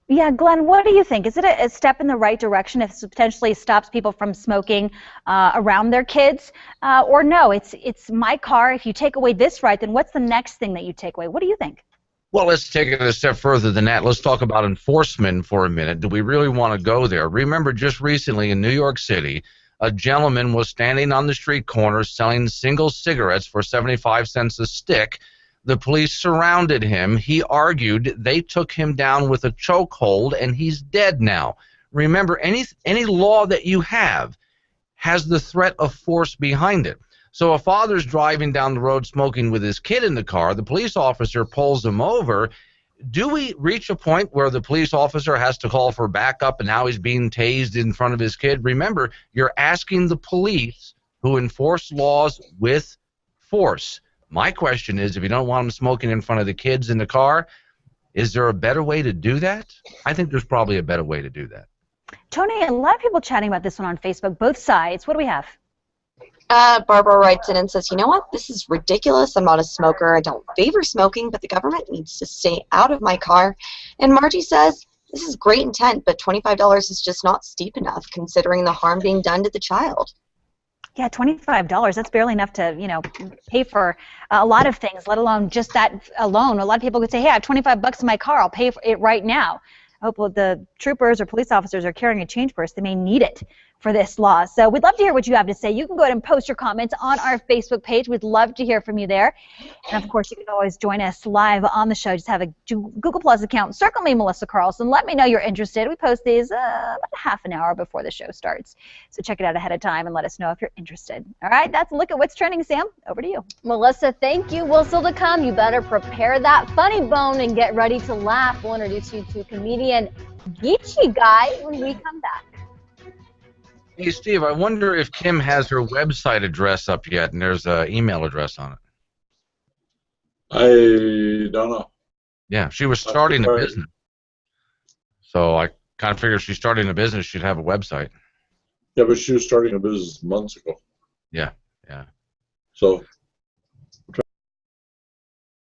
Yeah, Glenn, what do you think? Is it a step in the right direction if it potentially stops people from smoking around their kids? Or no, it's my car. If you take away this right, then what's the next thing that you take away? What do you think? Well, let's take it a step further than that. Let's talk about enforcement for a minute. Do we really want to go there? Remember, just recently in New York City, a gentleman was standing on the street corner selling single cigarettes for 75 cents a stick. The police surrounded him. He argued. They took him down with a chokehold, and he's dead now. Remember, any law that you have has the threat of force behind it. So a father's driving down the road smoking with his kid in the car. The police officer pulls him over. Do we reach a point where the police officer has to call for backup and now he's being tased in front of his kid? Remember, you're asking the police who enforce laws with force. My question is, if you don't want them smoking in front of the kids in the car, is there a better way to do that? I think there's probably a better way to do that. Tony, a lot of people chatting about this one on Facebook, both sides. What do we have? Barbara writes in and says, you know what? This is ridiculous. I'm not a smoker. I don't favor smoking, but the government needs to stay out of my car. And Margie says, this is great intent, but $25 is just not steep enough considering the harm being done to the child. Yeah, $25. That's barely enough to, pay for a lot of things, let alone just that alone. A lot of people could say, hey, I have $25 in my car. I'll pay for it right now. I hope the troopers or police officers are carrying a change purse. They may need it for this law. So we'd love to hear what you have to say. You can go ahead and post your comments on our Facebook page. We'd love to hear from you there. And of course, you can always join us live on the show. Just have a Google Plus account. Circle me, Melissa Carlson. Let me know you're interested. We post these about half an hour before the show starts. So check it out ahead of time and let us know if you're interested. All right, that's a look at what's trending. Sam, over to you. Melissa, thank you. Well, still to come, you better prepare that funny bone and get ready to laugh. We'll introduce you to comedian Geechee Guy when we come back. Hey, Steve, I wonder if Kim has her website address up yet, and there's an email address on it. I don't know. Yeah, she was starting a business. So I kind of figured if she's starting a business, she'd have a website. Yeah, but she was starting a business months ago. Yeah, yeah. So